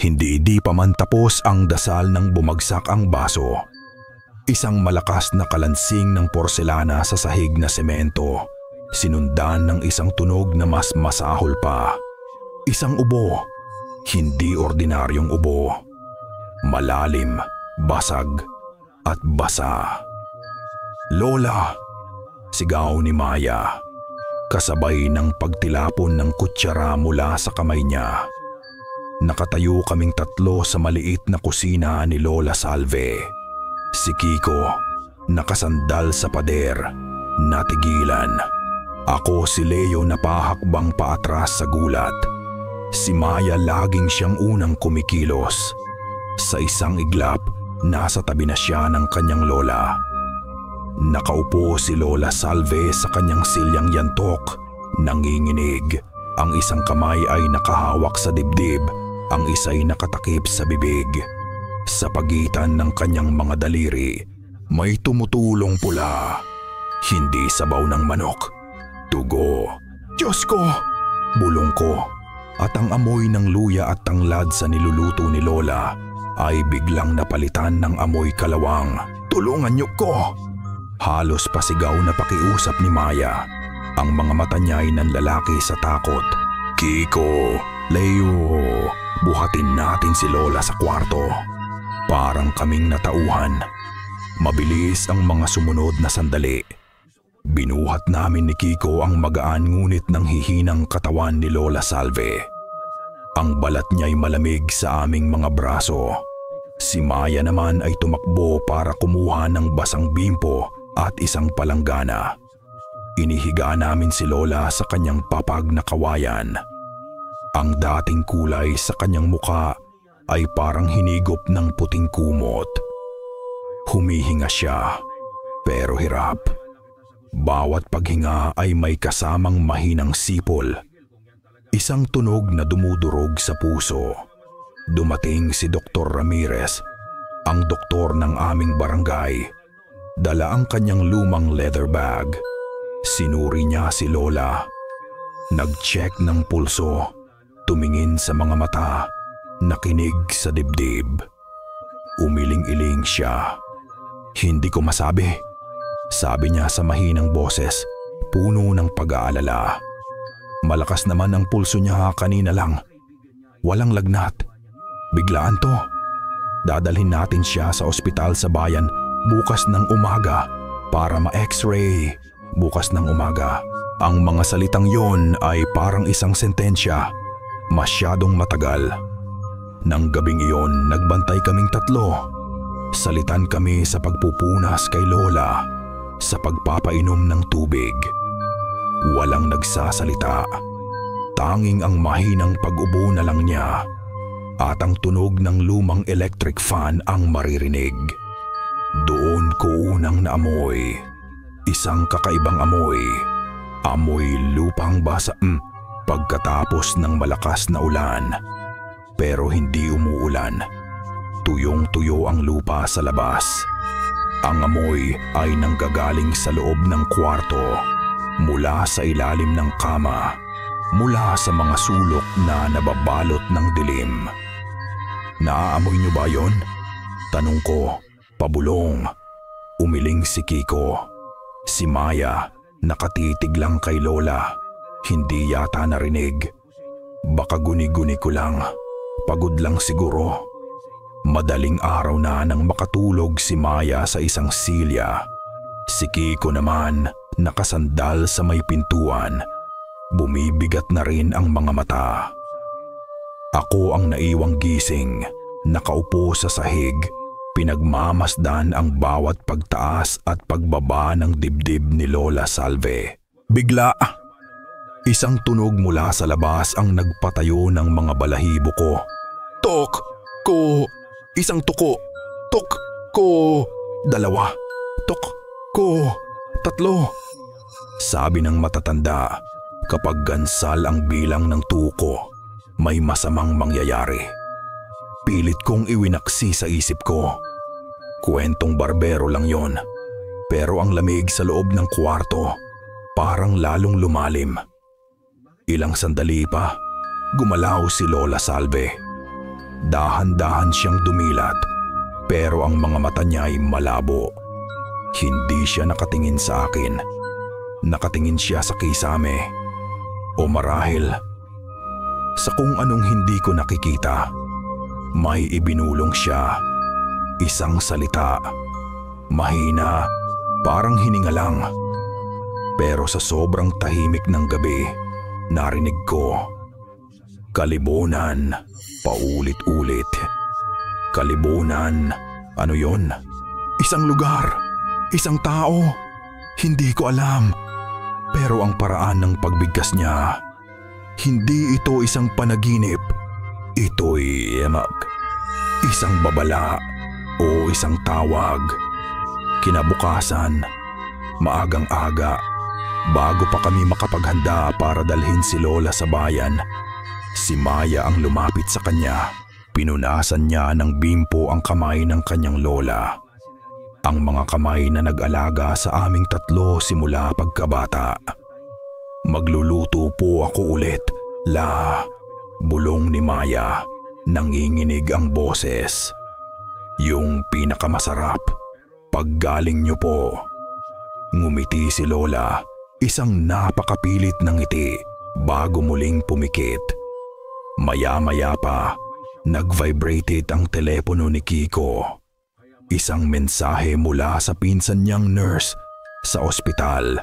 Hindi pa man tapos ang dasal nang bumagsak ang baso. Isang malakas na kalansing ng porselana sa sahig na semento, sinundan ng isang tunog na mas masahol pa. Isang ubo, hindi ordinaryong ubo. Malalim, basag at basa. "Lola!" sigaw ni Maya, kasabay ng pagtilapon ng kutsara mula sa kamay niya. Nakatayo kaming tatlo sa maliit na kusina ni Lola Salve. Si Kiko, nakasandal sa pader, natigilan. Ako si Leo na pahakbang paatras sa gulat. Si Maya laging siyang unang kumikilos. Sa isang iglap, nasa tabi na siya ng kanyang lola. Nakaupo si Lola Salve sa kanyang silyang yantok, nanginginig. Ang isang kamay ay nakahawak sa dibdib, ang isa'y nakatakip sa bibig. Sa pagitan ng kanyang mga daliri, may tumutulong pula. Hindi sabaw ng manok, dugo. "Diyos ko!" bulong ko. At ang amoy ng luya at tanglad sa niluluto ni Lola ay biglang napalitan ng amoy kalawang. "Tulungan niyo ko!" Halos pasigaw na pakiusap ni Maya. Ang mga mata niya ay nanlalaki sa takot. "Kiko, Leo, buhatin natin si Lola sa kwarto." Parang kaming natauhan. Mabilis ang mga sumunod na sandali. Binuhat namin ni Kiko ang magaan ngunit nang hihinang katawan ni Lola Salve. Ang balat niya'y malamig sa aming mga braso. Si Maya naman ay tumakbo para kumuha ng basang bimpo at isang palanggana. Inihiga namin si Lola sa kanyang papag na kawayan. Ang dating kulay sa kanyang muka ay parang hinigop ng puting kumot. Humihinga siya, pero hirap. Bawat paghinga ay may kasamang mahinang sipol. Isang tunog na dumudurog sa puso. Dumating si Dr. Ramirez, ang doktor ng aming barangay. Dala ang kanyang lumang leather bag. Sinuri niya si Lola. Nag-check ng pulso, tumingin sa mga mata, nakinig sa dibdib. Umiling-iling siya. "Hindi ko masabi," sabi niya sa mahinang boses, puno ng pag-aalala. Malakas naman ang pulso niya kanina lang. Walang lagnat. Biglaan to. Dadalhin natin siya sa ospital sa bayan bukas ng umaga para ma-x-ray. Bukas ng umaga. Ang mga salitang yon ay parang isang sentensya. Masyadong matagal. Nang gabing iyon, nagbantay kaming tatlo. Salitan kami sa pagpupunas kay Lola, sa pagpapainom ng tubig. Walang nagsasalita. Tanging ang mahinang pag-ubo na lang niya at ang tunog ng lumang electric fan ang maririnig. Doon ko unang naamoy. Isang kakaibang amoy. Amoy lupang basa. Pagkatapos ng malakas na ulan. Pero hindi umuulan. Tuyong-tuyo ang lupa sa labas. Ang amoy ay nanggagaling sa loob ng kwarto, mula sa ilalim ng kama, mula sa mga sulok na nababalot ng dilim. "Naaamoy niyo ba yon?" tanong ko, pabulong. Umiling si Kiko. Si Maya, nakatitig lang kay Lola. Hindi yata narinig. Baka guni-guni ko lang. Pagod lang siguro. Madaling araw na nang makatulog si Maya sa isang silya. Si Kiko naman, nakasandal sa may pintuan. Bumibigat na rin ang mga mata. Ako ang naiwang gising, nakaupo sa sahig. Pinagmamasdan ang bawat pagtaas at pagbaba ng dibdib ni Lola Salve. Bigla, isang tunog mula sa labas ang nagpatayo ng mga balahibo ko. "Tok! Ko! Isang tuko! Tok! Ko! Dalawa! Tok! Ko! Tatlo!" Sabi ng matatanda, kapag gansal ang bilang ng tuko, may masamang mangyayari. Pilit kong iwinaksi sa isip ko. Kwentong barbero lang yon. Pero ang lamig sa loob ng kwarto, parang lalong lumalim. Ilang sandali pa, gumalaw si Lola Salve. Dahan-dahan siyang dumilat pero ang mga mata niya ay malabo. Hindi siya nakatingin sa akin. Nakatingin siya sa kisame. O marahil sa kung anong hindi ko nakikita. May ibinulong siya. Isang salita. Mahina, parang hininga lang. Pero sa sobrang tahimik ng gabi, narinig ko, kalibunan, paulit-ulit. Kalibunan, ano yon? Isang lugar, isang tao, hindi ko alam. Pero ang paraan ng pagbigkas niya, hindi ito isang panaginip. Ito'y isang babala o isang tawag. Kinabukasan, maagang-aga, bago pa kami makapaghanda para dalhin si Lola sa bayan, si Maya ang lumapit sa kanya. Pinunasan niya ng bimpo ang kamay ng kanyang lola. Ang mga kamay na nag-alaga sa aming tatlo simula pagkabata. Magluluto po ako ulit, La. Bulong ni Maya. Nanginginig ang boses. Yung pinakamasarap. Paggaling niyo po. Ngumiti si Lola. Isang napakapilit na ngiti bago muling pumikit. Maya-maya pa, nag-vibrate ang telepono ni Kiko. Isang mensahe mula sa pinsan niyang nurse sa ospital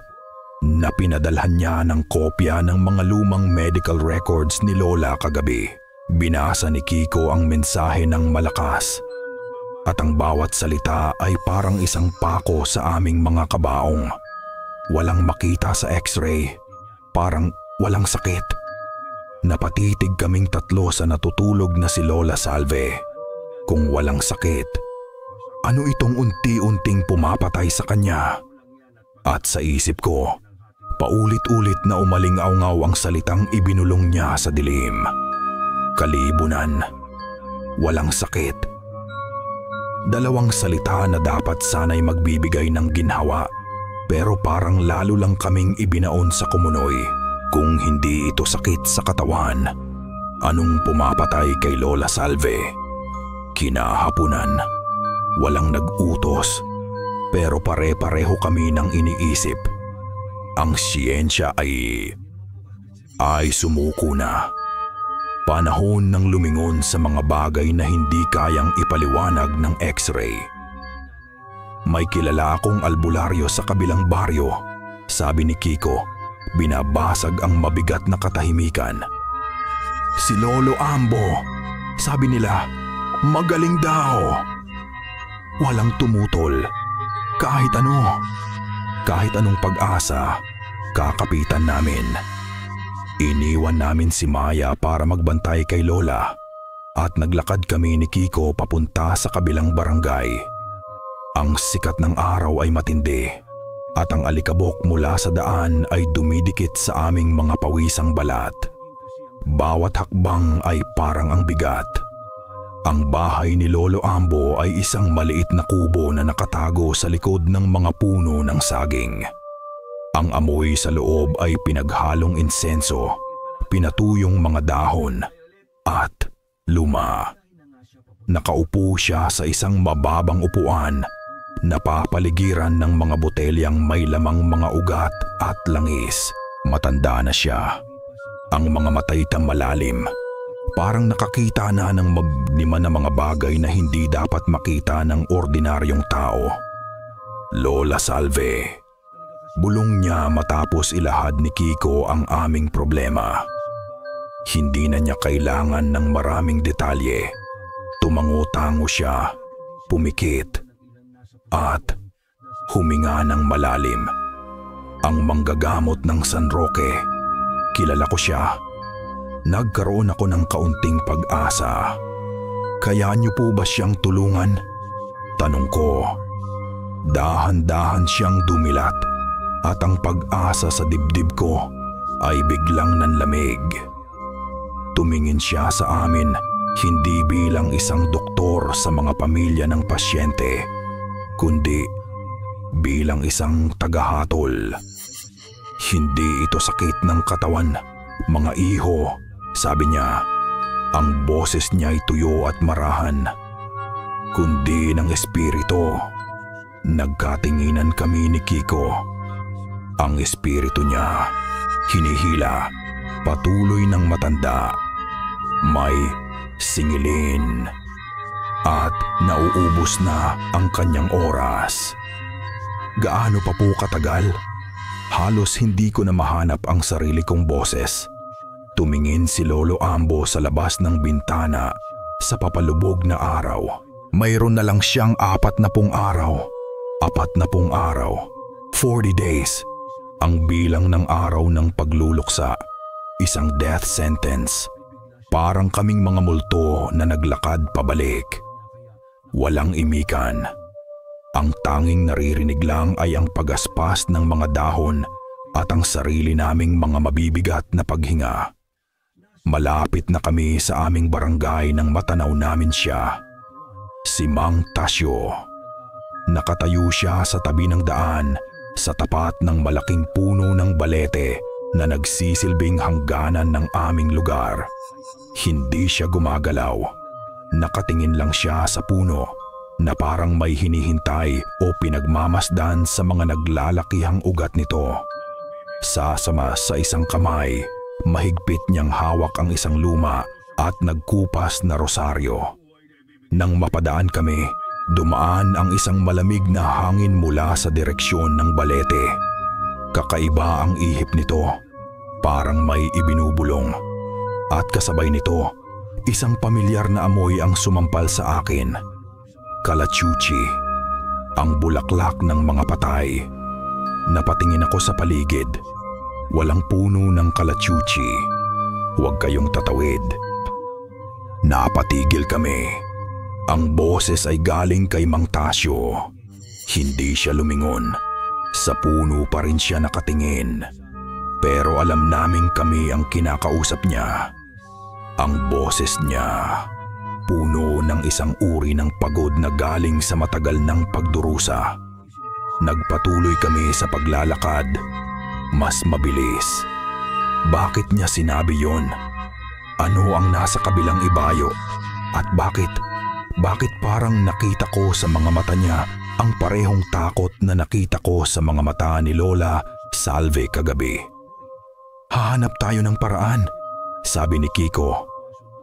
na pinadalhan niya ng kopya ng mga lumang medical records ni Lola kagabi. Binasa ni Kiko ang mensahe ng malakas at ang bawat salita ay parang isang pako sa aming mga kabaong. Walang makita sa x-ray, parang walang sakit. Napatitig kaming tatlo sa natutulog na si Lola Salve. Kung walang sakit, ano itong unti-unting pumapatay sa kanya? At sa isip ko, paulit-ulit na umaling-aungaw ang salitang ibinulong niya sa dilim. Kalibunan, walang sakit. Dalawang salita na dapat sana'y magbibigay ng ginhawa, pero parang lalo lang kaming ibinaon sa kumunoy. Kung hindi ito sakit sa katawan, anong pumapatay kay Lola Salve? Kinahapunan, walang nag-utos, pero pare-pareho kami ng iniisip. Ang siyensya ay sumuko na. Panahon ng lumingon sa mga bagay na hindi kayang ipaliwanag ng x-ray. May kilala akong albularyo sa kabilang baryo, sabi ni Kiko. Binabasag ang mabigat na katahimikan. Si Lolo Ambo, sabi nila, magaling daw. Walang tumutol. Kahit anong pag-asa, kakapitan namin. Iniwan namin si Maya para magbantay kay Lola at naglakad kami ni Kiko papunta sa kabilang barangay. Ang sikat ng araw ay matindi at ang alikabok mula sa daan ay dumidikit sa aming mga pawisang balat. Bawat hakbang ay parang ang bigat. Ang bahay ni Lolo Ambo ay isang maliit na kubo na nakatago sa likod ng mga puno ng saging. Ang amoy sa loob ay pinaghalong insenso, pinatuyong mga dahon at luma. Nakaupo siya sa isang mababang upuan, napapaligiran ng mga botelyang may lamang mga ugat at langis. Matanda na siya. Ang mga mata'y malalim. Parang nakakita na ng magnima na mga bagay na hindi dapat makita ng ordinaryong tao. Lola Salve. Bulong niya matapos ilahad ni Kiko ang aming problema. Hindi na niya kailangan ng maraming detalye. Tumango-tango siya, pumikit, at huminga ng malalim. Ang manggagamot ng San Roque. Kilala ko siya. Nagkaroon ako ng kaunting pag-asa. Kaya niyo po ba siyang tulungan? Tanong ko. Dahan-dahan siyang dumilat at ang pag-asa sa dibdib ko ay biglang nanlamig. Tumingin siya sa amin hindi bilang isang doktor sa mga pamilya ng pasyente, kundi bilang isang tagahatol. Hindi ito sakit ng katawan, mga iho, sabi niya. Ang boses niya ay tuyo at marahan, kundi ng espiritu. Nagkatinginan kami ni Kiko. Ang espiritu niya, hinihila, patuloy ng matanda. May singilin at nauubos na ang kanyang oras. Gaano pa po katagal? Halos hindi ko na mahanap ang sarili kong boses. Tumingin si Lolo Ambo sa labas ng bintana sa papalubog na araw. Mayroon na lang siyang 40 araw. 40 araw. 40 days. Ang bilang ng araw ng pagluluksa. Isang death sentence. Parang kaming mga multo na naglakad pabalik. Walang imikan. Ang tanging naririnig lang ay ang pagaspas ng mga dahon at ang sarili naming mga mabibigat na paghinga. Malapit na kami sa aming barangay nang matanaw namin siya. Si Mang Tasyo. Nakatayo siya sa tabi ng daan sa tapat ng malaking puno ng balete na nagsisilbing hangganan ng aming lugar. Hindi siya gumagalaw. Nakatingin lang siya sa puno na parang may hinihintay o pinagmamasdan sa mga naglalakihang ugat nito. Sasama sa isang kamay, mahigpit niyang hawak ang isang luma at nagkupas na rosaryo. Nang mapadaan kami, dumaan ang isang malamig na hangin mula sa direksyon ng balete. Kakaiba ang ihip nito, parang may ibinubulong. At kasabay nito, isang pamilyar na amoy ang sumampal sa akin. Kalachuchi, ang bulaklak ng mga patay. Napatingin ako sa paligid. Walang puno ng kalachuchi. Huwag kayong tatawid. Napatigil kami. Ang boses ay galing kay Mang Tasyo. Hindi siya lumingon. Sa puno pa rin siya nakatingin. Pero alam naming kami ang kinakausap niya. Ang boses niya, puno ng isang uri ng pagod na galing sa matagal ng pagdurusa. Nagpatuloy kami sa paglalakad. Mas mabilis. Bakit niya sinabi yon? Ano ang nasa kabilang ibayo? At bakit parang nakita ko sa mga mata niya ang parehong takot na nakita ko sa mga mata ni Lola Salve kagabi? Hahanap tayo ng paraan, sabi ni Kiko.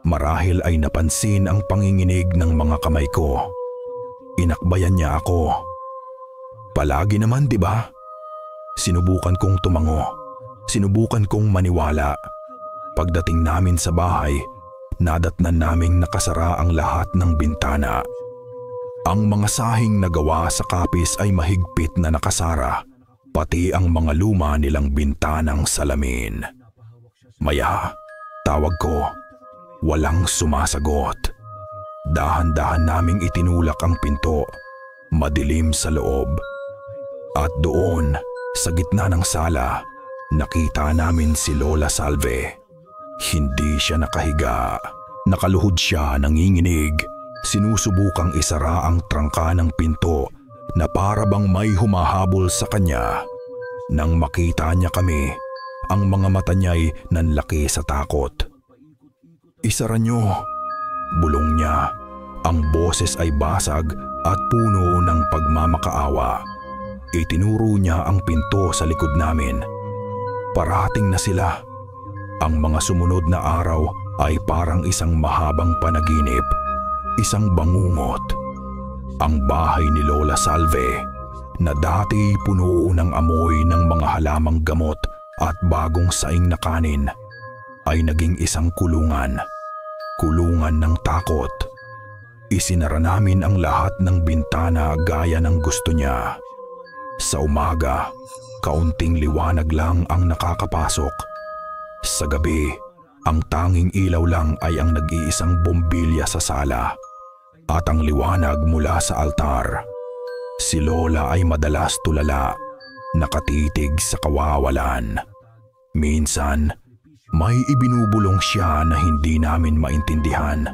Marahil ay napansin ang panginginig ng mga kamay ko. Inakbayan niya ako. Palagi naman, di ba? Sinubukan kong tumango. Sinubukan kong maniwala. Pagdating namin sa bahay, nadatnan naming nakasara ang lahat ng bintana. Ang mga sahing na gawa sa kapis ay mahigpit na nakasara, pati ang mga luma nilang bintanang salamin. Maya, tawag ko. Walang sumasagot. Dahan-dahan naming itinulak ang pinto. Madilim sa loob. At doon, sa gitna ng sala, nakita namin si Lola Salve. Hindi siya nakahiga. Nakaluhod siya, nanginginig. Sinusubukang isara ang trangka ng pinto na para bang may humahabol sa kanya. Nang makita niya kami, ang mga mata niya'y nanlaki sa takot. Isara niyo, bulong niya. Ang boses ay basag at puno ng pagmamakaawa. Itinuro niya ang pinto sa likod namin. Parating na sila. Ang mga sumunod na araw ay parang isang mahabang panaginip, isang bangungot. Ang bahay ni Lola Salve, na dati puno ng amoy ng mga halamang gamot at bagong saing na kanin, ay naging isang kulungan. Kulungan ng takot. Isinara namin ang lahat ng bintana gaya ng gusto niya. Sa umaga, kaunting liwanag lang ang nakakapasok. Sa gabi, ang tanging ilaw lang ay ang nag-iisang bombilya sa sala at ang liwanag mula sa altar. Si Lola ay madalas tulala, nakatitig sa kawawalan. Minsan, may ibinubulong siya na hindi namin maintindihan.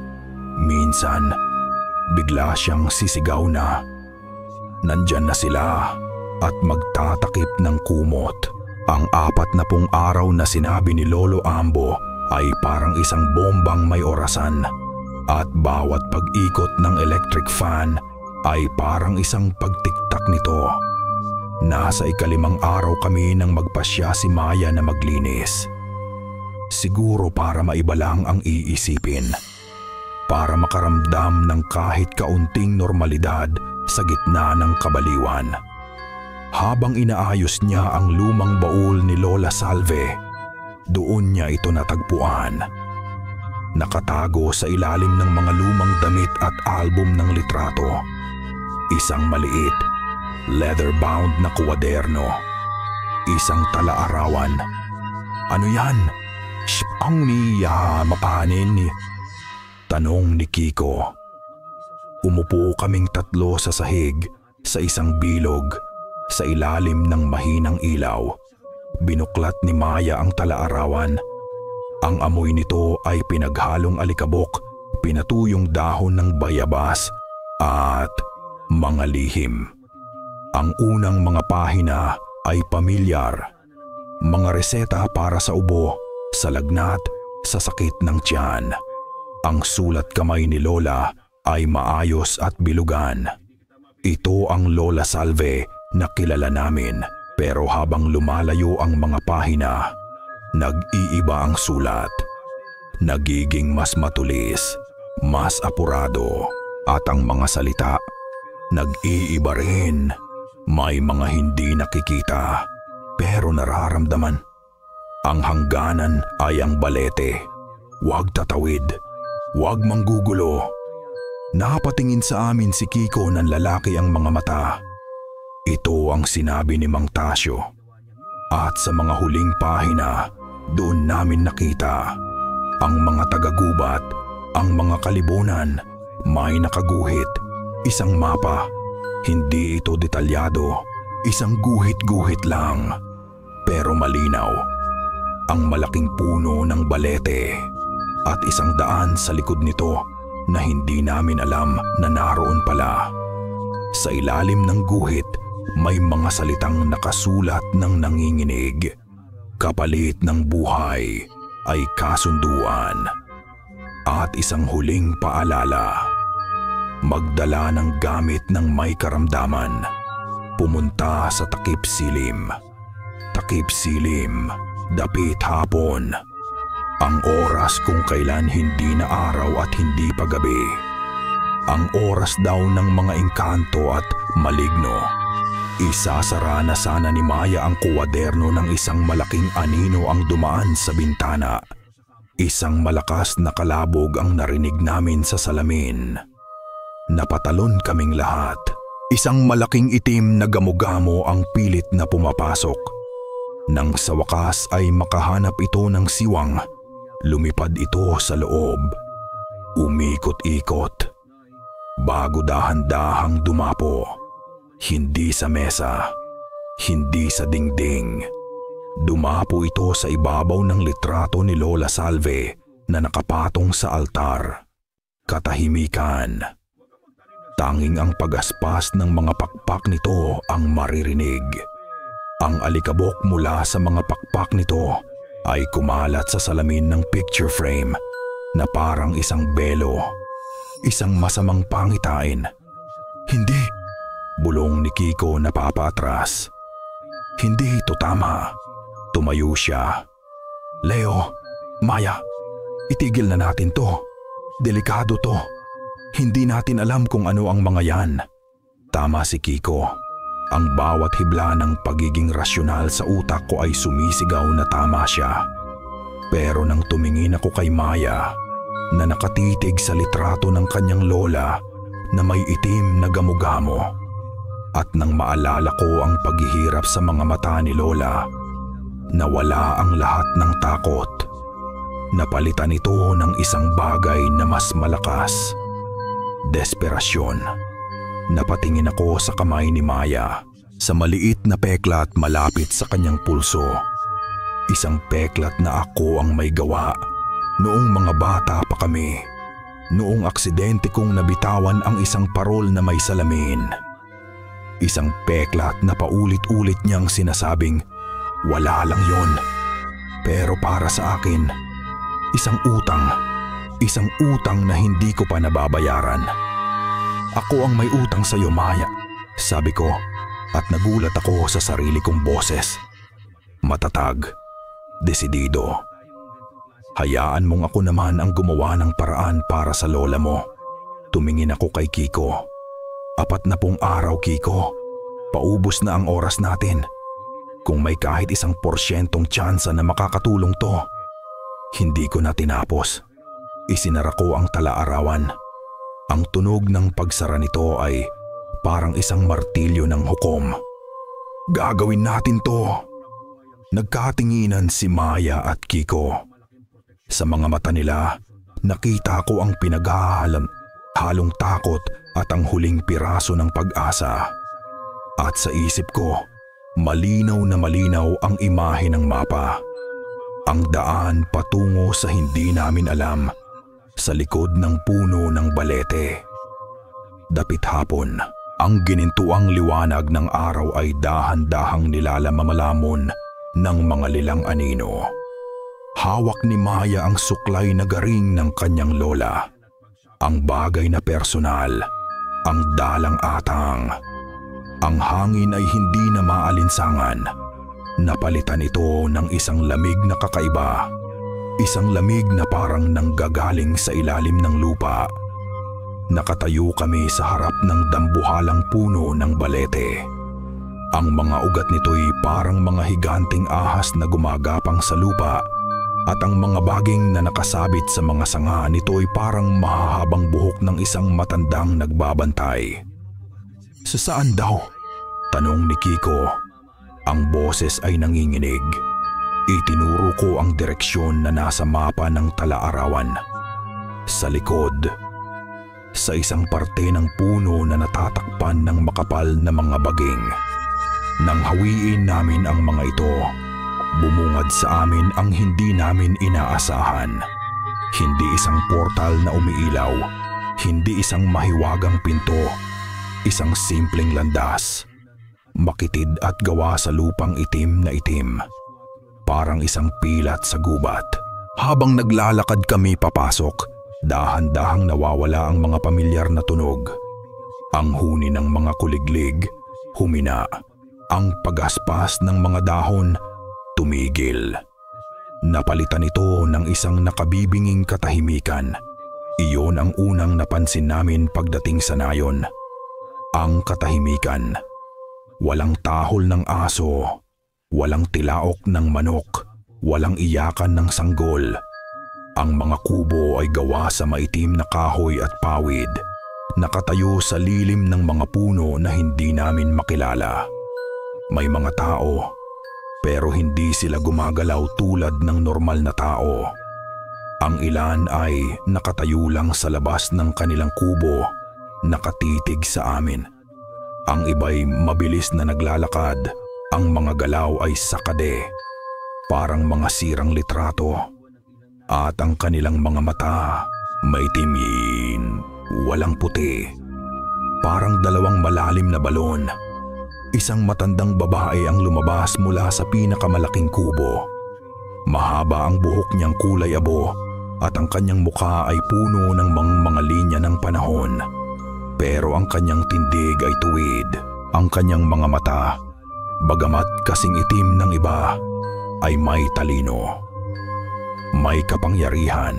Minsan, bigla siyang sisigaw na, "Nandyan na sila," at magtatakip ng kumot. Ang 40 araw na sinabi ni Lolo Ambo ay parang isang bombang may orasan at bawat pag-ikot ng electric fan ay parang isang pagtiktak nito. Nasa ika-5 araw kami nang magpasya si Maya na maglinis. Siguro para maiba lang ang iisipin. Para makaramdam ng kahit kaunting normalidad sa gitna ng kabaliwan. Habang inaayos niya ang lumang baul ni Lola Salve, doon niya ito natagpuan. Nakatago sa ilalim ng mga lumang damit at album ng litrato. Isang maliit, leather-bound na kwaderno. Isang tala-arawan. Ano yan? Ang niya mapanin ni... Tanong ni Kiko. Umupo kaming 3 sa sahig sa isang bilog sa ilalim ng mahinang ilaw. Binuklat ni Maya ang tala-arawan. Ang amoy nito ay pinaghalong alikabok, pinatuyong dahon ng bayabas at mga lihim. Ang unang mga pahina ay pamilyar. Mga reseta para sa ubo, sa lagnat, sa sakit ng tiyan. Ang sulat kamay ni Lola ay maayos at bilugan. Ito ang Lola Salve na kilala namin, pero habang lumalayo ang mga pahina, nag-iiba ang sulat. Nagiging mas matulis, mas apurado, at ang mga salita, nag-iiba rin. May mga hindi nakikita, pero nararamdaman. Ang hangganan ay ang balete. Huwag tatawid, huwag manggugulo. Napatingin sa amin si Kiko ng lalaki ang mga mata. Ito ang sinabi ni Mang Tasyo. At sa mga huling pahina, doon namin nakita ang mga tagagubat, ang mga kalibunan, may nakaguhit, isang mapa. Hindi ito detalyado, isang guhit-guhit lang, pero malinaw. Ang malaking puno ng balete at isang daan sa likod nito na hindi namin alam na naroon pala. Sa ilalim ng guhit, may mga salitang nakasulat ng nanginginig. Kapalit ng buhay ay kasunduan. At isang huling paalala. Magdala ng gamit ng may karamdaman. Pumunta sa takip silim. Takip silim, dapit hapon. Ang oras kung kailan hindi na araw at hindi pa gabi. Ang oras daw ng mga engkanto at maligno. Isasara na sana ni Maya ang kuwaderno ng isang malaking anino ang dumaan sa bintana. Isang malakas na kalabog ang narinig namin sa salamin. Napatalon kaming lahat. Isang malaking itim na gamo-gamo ang pilit na pumapasok. Nang sa wakas ay makahanap ito ng siwang, lumipad ito sa loob. Umikot-ikot. Bago dahan-dahang dumapo. Hindi sa mesa. Hindi sa dingding. Dumapo ito sa ibabaw ng litrato ni Lola Salve na nakapatong sa altar. Katahimikan. Tanging ang pagaspas ng mga pakpak nito ang maririnig. Ang alikabok mula sa mga pakpak nito ay kumalat sa salamin ng picture frame na parang isang belo, isang masamang pangitain. Hindi, bulong ni Kiko na papaatras. Hindi ito tama. Tumayo siya. Leo, Maya, itigil na natin to. Delikado to. Hindi natin alam kung ano ang mga yan. Tama si Kiko. Ang bawat hibla ng pagiging rasyonal sa utak ko ay sumisigaw na tama siya. Pero nang tumingin ako kay Maya, na nakatitig sa litrato ng kanyang lola na may itim na gamo-gamo, at nang maalala ko ang paghihirap sa mga mata ni Lola, nawala ang lahat ng takot. Napalitan ito ng isang bagay na mas malakas. Desperasyon. Napatingin ako sa kamay ni Maya, sa maliit na peklat malapit sa kanyang pulso. Isang peklat na ako ang may gawa noong mga bata pa kami. Noong aksidente kong nabitawan ang isang parol na may salamin. Isang peklat na paulit-ulit niyang sinasabing, wala lang yon. Pero para sa akin, Isang utang na hindi ko pa nababayaran. Ako ang may utang sa iyo, Maya, sabi ko at nagulat ako sa sarili kong boses. Matatag, desidido. Hayaan mong ako naman ang gumawa ng paraan para sa lola mo. Tumingin ako kay Kiko. 40 araw, Kiko. Paubos na ang oras natin. Kung may kahit 1% tsansa na makakatulong to. Hindi ko na tinapos. Isinara ko ang tala-arawan. Ang tunog ng pagsara nito ay parang isang martilyo ng hukom. Gagawin natin to. Nagkatinginan si Maya at Kiko. Sa mga mata nila, nakita ko ang halong takot at ang huling piraso ng pag-asa. At sa isip ko, malinaw na malinaw ang imahe ng mapa. Ang daan patungo sa hindi namin alam, sa likod ng puno ng balete. Dapit hapon, ang ginintuang liwanag ng araw ay dahan-dahang nilalamalamon ng mga lilang anino. Hawak ni Maya ang suklay na garing ng kanyang lola. Ang bagay na personal, ang dalang atang. Ang hangin ay hindi na maalinsangan. Napalitan ito ng isang lamig na kakaiba. Isang lamig na parang nanggagaling sa ilalim ng lupa. Nakatayo kami sa harap ng dambuhalang puno ng balete. Ang mga ugat nito'y parang mga higanting ahas na gumagapang sa lupa at ang mga baging na nakasabit sa mga sanga nito'y parang mahahabang buhok ng isang matandang nagbabantay. Sa saan daw? Tanong ni Kiko. Ang boses ay nanginginig. Itinuro ko ang direksyon na nasa mapa ng tala-arawan. Sa likod, sa isang parte ng puno na natatakpan ng makapal na mga baging. Nang hawiin namin ang mga ito, bumungad sa amin ang hindi namin inaasahan. Hindi isang portal na umiilaw, hindi isang mahiwagang pinto, isang simpleng landas. Makitid at gawa sa lupang itim na itim. Parang isang pilat sa gubat. Habang naglalakad kami papasok, dahan-dahang nawawala ang mga pamilyar na tunog. Ang huni ng mga kuliglig, humina. Ang pagaspas ng mga dahon, tumigil. Napalitan ito ng isang nakabibinging katahimikan. Iyon ang unang napansin namin pagdating sa nayon. Ang katahimikan. Walang tahol ng aso, walang tilaok ng manok, walang iyakan ng sanggol. Ang mga kubo ay gawa sa maitim na kahoy at pawid, nakatayo sa lilim ng mga puno na hindi namin makilala. May mga tao, pero hindi sila gumagalaw tulad ng normal na tao. Ang ilan ay nakatayo lang sa labas ng kanilang kubo, nakatitig sa amin. Ang iba'y mabilis na naglalakad, ang mga galaw ay sakade, parang mga sirang litrato. At ang kanilang mga mata, may timin, walang puti. Parang 2 malalim na balon. Isang matandang babae ang lumabas mula sa pinakamalaking kubo. Mahaba ang buhok niyang kulay abo at ang kanyang mukha ay puno ng mga linya ng panahon. Pero ang kanyang tindig ay tuwid. Ang kanyang mga mata, bagamat kasing itim ng iba, ay may talino. May kapangyarihan.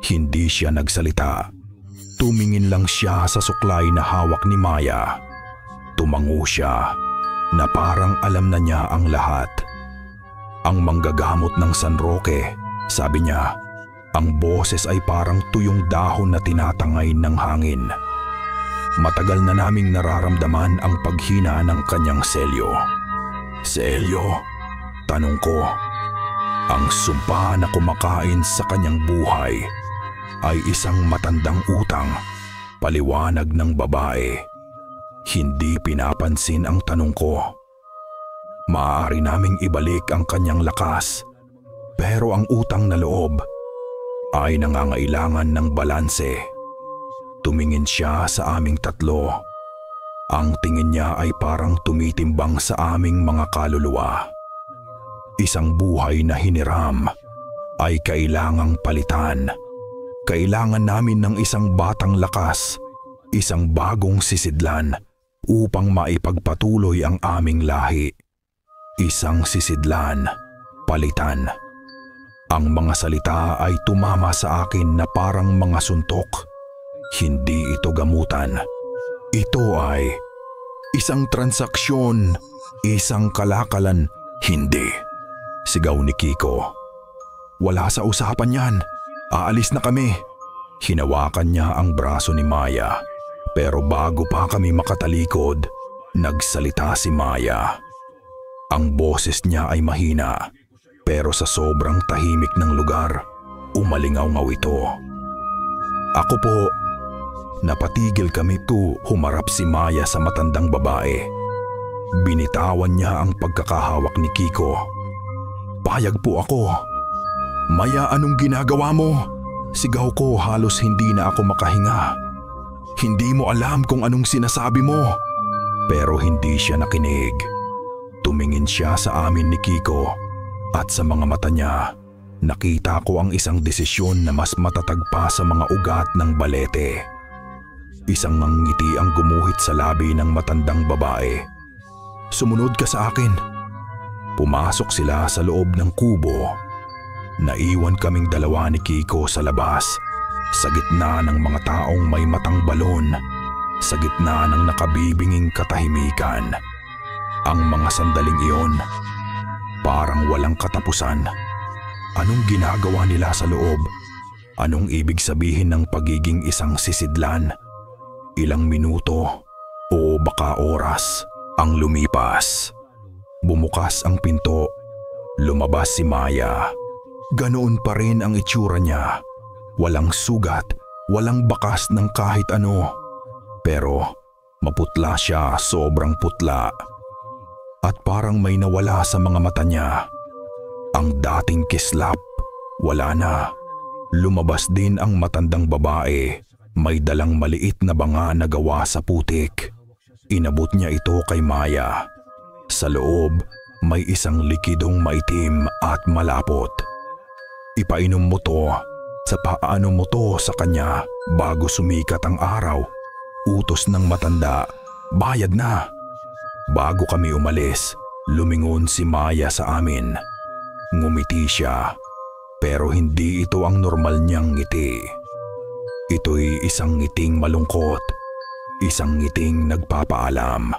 Hindi siya nagsalita. Tumingin lang siya sa suklay na hawak ni Maya. Tumango siya na parang alam na niya ang lahat. Ang manggagamot ng San Roque, sabi niya, ang boses ay parang tuyong dahon na tinatangay ng hangin. Matagal na naming nararamdaman ang paghina ng kanyang selyo. Selyo? Tanong ko. Ang sumpa na kumakain sa kanyang buhay ay isang matandang utang, paliwanag ng babae. Hindi pinapansin ang tanong ko. Maaari naming ibalik ang kanyang lakas, pero ang utang na loob ay nangangailangan ng balanse. Tumingin siya sa aming tatlo. Ang tingin niya ay parang tumitimbang sa aming mga kaluluwa. Isang buhay na hiniram, ay kailangang palitan. Kailangan namin ng isang batang lakas, isang bagong sisidlan upang maipagpatuloy ang aming lahi. Isang sisidlan, palitan. Ang mga salita ay tumama sa akin na parang mga suntok. Hindi ito gamutan. Ito ay isang transaksyon, isang kalakalan. Hindi, sigaw ni Kiko. Wala sa usapan yan. Aalis na kami. Hinawakan niya ang braso ni Maya. Pero bago pa kami makatalikod, nagsalita si Maya. Ang boses niya ay mahina, pero sa sobrang tahimik ng lugar, umalingaw-ngaw ito. Ako po. Napatigil kami ko humarap si Maya sa matandang babae. Binitawan niya ang pagkakahawak ni Kiko. Payag po ako. Maya, anong ginagawa mo? Sigaw ko, halos hindi na ako makahinga. Hindi mo alam kung anong sinasabi mo. Pero hindi siya nakinig. Tumingin siya sa amin ni Kiko at sa mga mata niya, nakita ko ang isang desisyon na mas matatag pa sa mga ugat ng balete. Isang ngiti ang gumuhit sa labi ng matandang babae. Sumunod ka sa akin. Pumasok sila sa loob ng kubo. Naiwan kaming dalawa ni Kiko sa labas, sa gitna ng mga taong may matang balon, sa gitna ng nakabibinging katahimikan. Ang mga sandaling iyon, parang walang katapusan. Anong ginagawa nila sa loob? Anong ibig sabihin ng pagiging isang sisidlan? Ilang minuto o baka oras ang lumipas. Bumukas ang pinto. Lumabas si Maya. Ganoon pa rin ang itsura niya. Walang sugat, walang bakas ng kahit ano. Pero maputla siya, sobrang putla. At parang may nawala sa mga mata niya. Ang dating kislap, wala na. Lumabas din ang matandang babae. May dalang maliit na banga na gawa sa putik. Inabot niya ito kay Maya. Sa loob, may isang likidong maitim at malapot. Ipainom mo to. Sa paano mo to sa kanya bago sumikat ang araw. Utos ng matanda, bayad na. Bago kami umalis, lumingon si Maya sa amin. Ngumiti siya, pero hindi ito ang normal niyang ngiti. Ito'y isang ngiting malungkot, isang ngiting nagpapaalam.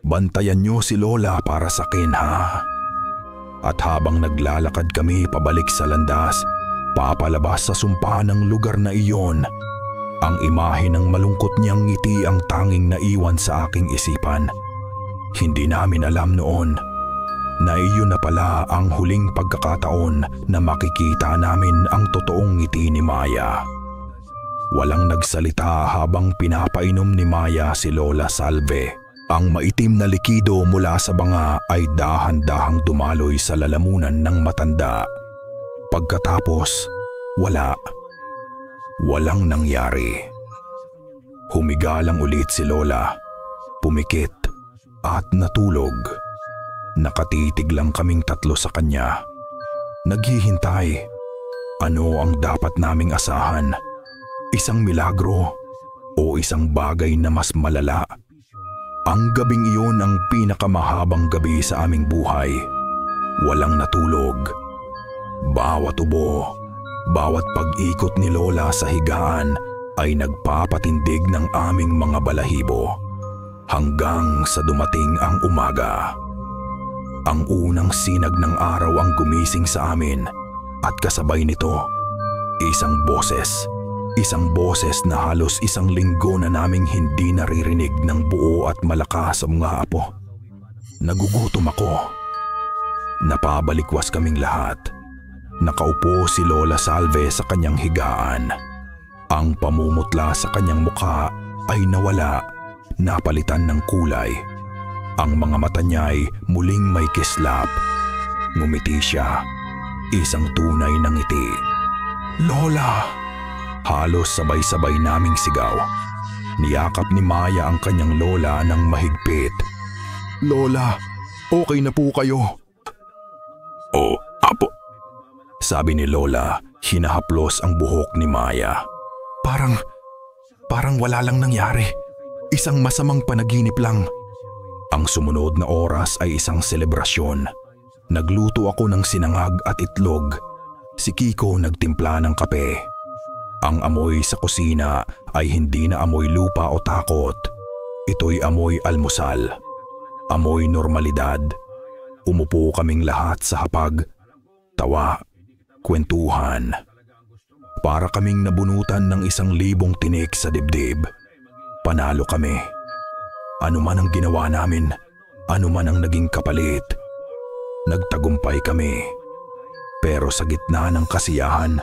Bantayan niyo si Lola para sa akin, ha? At habang naglalakad kami pabalik sa landas, papalabas sa sumpa ng lugar na iyon, ang imahe ng malungkot niyang ngiti ang tanging naiwan sa aking isipan. Hindi namin alam noon na iyon na pala ang huling pagkakataon na makikita namin ang totoong ngiti ni Maya. Walang nagsalita habang pinapainom ni Maya si Lola Salve. Ang maitim na likido mula sa banga ay dahan-dahang dumaloy sa lalamunan ng matanda. Pagkatapos, walang nangyari. Humiga lang ulit si Lola, pumikit at natulog. Nakatitig lang kaming tatlo sa kanya. Naghihintay. Ano ang dapat naming asahan? Isang milagro o isang bagay na mas malala? Ang gabing iyon ang pinakamahabang gabi sa aming buhay. Walang natulog. Bawat ubo, bawat pag-ikot ni Lola sa higaan ay nagpapatindig ng aming mga balahibo. Hanggang sa dumating ang umaga. Ang unang sinag ng araw ang gumising sa amin at kasabay nito, isang boses na halos isang linggo na naming hindi naririnig ng buo at malakas sa mga apo. Nagugutom ako. Napabalikwas kaming lahat. Nakaupo si Lola Salve sa kanyang higaan. Ang pamumutla sa kanyang mukha ay nawala, napalitan ng kulay. Ang mga mata niya ay muling may kislap. Ngumiti siya, isang tunay na ngiti. Lola! Halos sabay-sabay naming sigaw. Niyakap ni Maya ang kanyang lola ng mahigpit. Lola, okay na po kayo? Oh, apo. sabi ni Lola, hinahaplos ang buhok ni Maya. Parang wala lang nangyari. Isang masamang panaginip lang. Ang sumunod na oras ay isang selebrasyon. Nagluto ako ng sinangag at itlog. Si Kiko nagtimpla ng kape. Ang amoy sa kusina ay hindi na amoy lupa o takot. Ito'y amoy almusal. Amoy normalidad. Umupo kaming lahat sa hapag. Tawa, kwentuhan. Para kaming nabunutan ng 1,000 tinik sa dibdib. Panalo kami. Ano man ang ginawa namin, ano man ang naging kapalit, nagtagumpay kami. Pero sa gitna ng kasiyahan,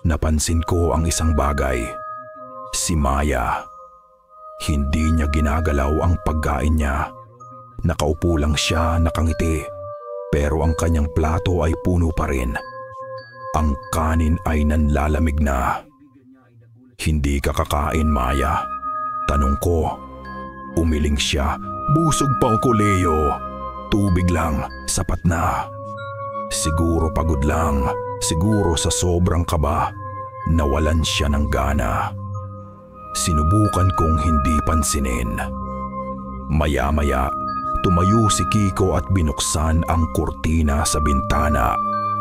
napansin ko ang isang bagay. Si Maya. Hindi niya ginagalaw ang pagkain niya. Nakaupo lang siya, nakangiti. Pero ang kanyang plato ay puno pa rin. Ang kanin ay nanlalamig na. Hindi ka kakain, Maya? Tanong ko. Umiling siya. Busog pa ako, Leo. Tubig lang, sapat na. Siguro pagod lang. Siguro sa sobrang kaba, nawalan siya ng gana. Sinubukan kong hindi pansinin. Maya-maya, tumayo si Kiko at binuksan ang kurtina sa bintana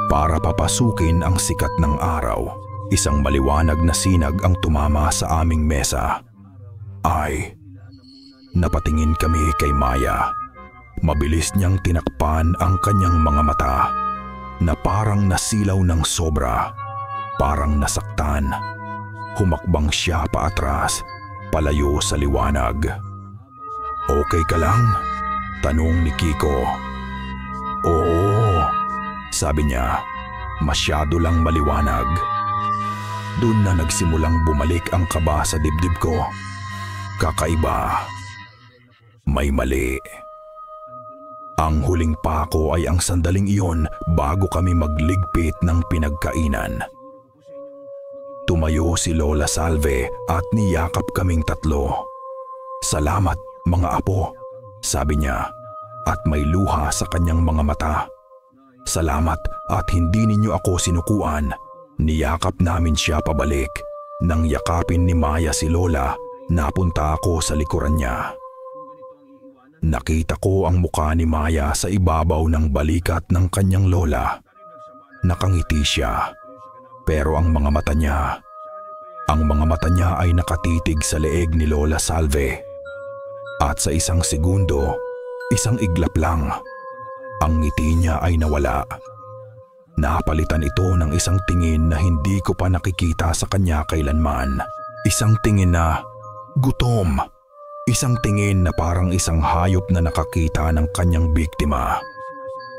para papasukin ang sikat ng araw. Isang maliwanag na sinag ang tumama sa aming mesa. Napatingin kami kay Maya. Mabilis niyang tinakpan ang kanyang mga mata na parang nasilaw ng sobra, parang nasaktan. Humakbang siya paatras, palayo sa liwanag. Okay ka lang? Tanong ni Kiko. Oo, sabi niya, masyado lang maliwanag. Doon na nagsimulang bumalik ang kaba sa dibdib ko. Kakaiba. May mali. Ang huling pako ay ang sandaling iyon bago kami magligpit ng pinagkainan. Tumayo si Lola Salve at niyakap kaming tatlo. Salamat mga apo, sabi niya, at may luha sa kanyang mga mata. Salamat at hindi ninyo ako sinukuan. Niyakap namin siya pabalik. Nang yakapin ni Maya si Lola, napunta ako sa likuran niya. Nakita ko ang mukha ni Maya sa ibabaw ng balikat ng kanyang lola. Nakangiti siya, pero ang mga mata niya ay nakatitig sa leeg ni Lola Salve. At sa isang segundo, isang iglap lang, ang ngiti niya ay nawala. Napalitan ito ng isang tingin na hindi ko pa nakikita sa kanya kailanman. Isang tingin na gutom. Isang tingin na parang isang hayop na nakakita ng kanyang biktima.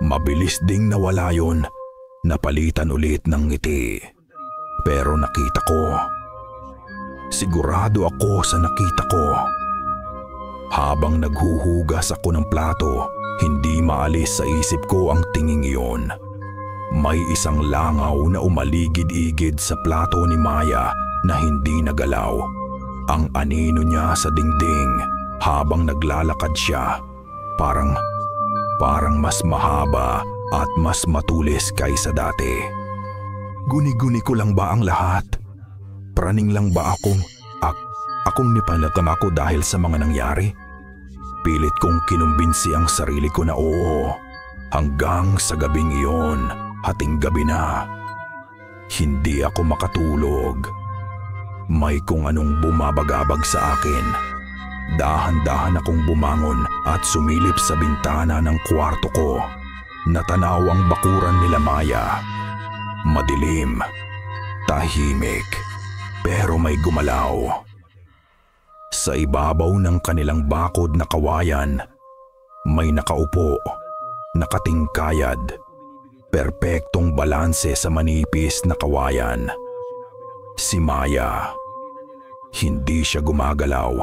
Mabilis ding nawala yun, napalitan ulit ng ngiti. Pero nakita ko. Sigurado ako sa nakita ko. Habang naghuhugas ako ng plato, hindi maalis sa isip ko ang tinging iyon. May isang langaw na umaligid-igid sa plato ni Maya na hindi nagalaw. Ang anino niya sa dingding habang naglalakad siya, parang mas mahaba at mas matulis kaysa dati. Guni-guni ko lang ba ang lahat? Praning lang ba akong nipalagam ako dahil sa mga nangyari? Pilit kong kinumbinsi ang sarili ko na oo, hanggang sa gabing iyon, hating gabi na. Hindi ako makatulog. May kung anong bumabagabag sa akin. Dahan-dahan akong bumangon at sumilip sa bintana ng kwarto ko. Natanaw ang bakuran nila Maya. Madilim, tahimik, pero may gumalaw. Sa ibabaw ng kanilang bakod na kawayan, may nakaupo, nakatingkayad, perpektong balanse sa manipis na kawayan. Si Maya. Hindi siya gumagalaw.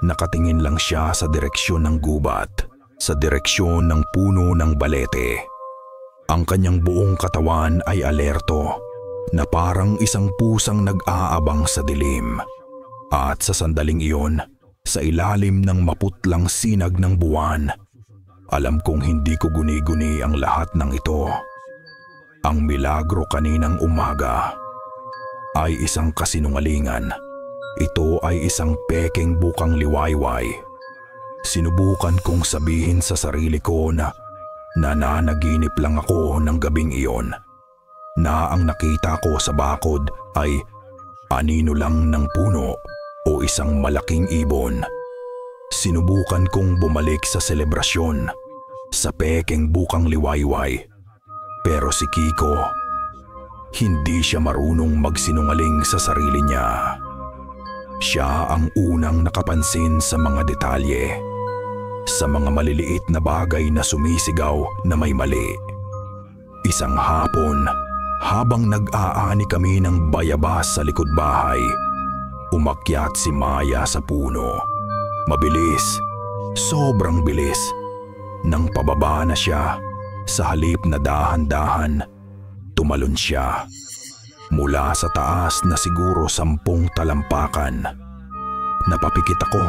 Nakatingin lang siya sa direksyon ng gubat, sa direksyon ng puno ng balete. Ang kanyang buong katawan ay alerto, na parang isang pusang nag-aabang sa dilim. At sa sandaling iyon, sa ilalim ng maputlang sinag ng buwan, alam kong hindi ko guni-guni ang lahat ng ito. Ang milagro kaninang umaga ay isang kasinungalingan. Ito ay isang pekeng bukang liwayway. Sinubukan kong sabihin sa sarili ko na nananaginip lang ako ng gabing iyon, na ang nakita ko sa bakod ay anino lang ng puno o isang malaking ibon. Sinubukan kong bumalik sa selebrasyon, sa pekeng bukang liwayway. Pero si Kiko, hindi siya marunong magsinungaling sa sarili niya. Siya ang unang nakapansin sa mga detalye, sa mga maliliit na bagay na sumisigaw na may mali. Isang hapon, habang nag-aani kami ng bayabas sa likod bahay, umakyat si Maya sa puno. Mabilis, sobrang bilis. Nang pababa na siya, sa halip na dahan-dahan, tumalon siya. Mula sa taas na siguro 10 talampakan. Napapikit ako.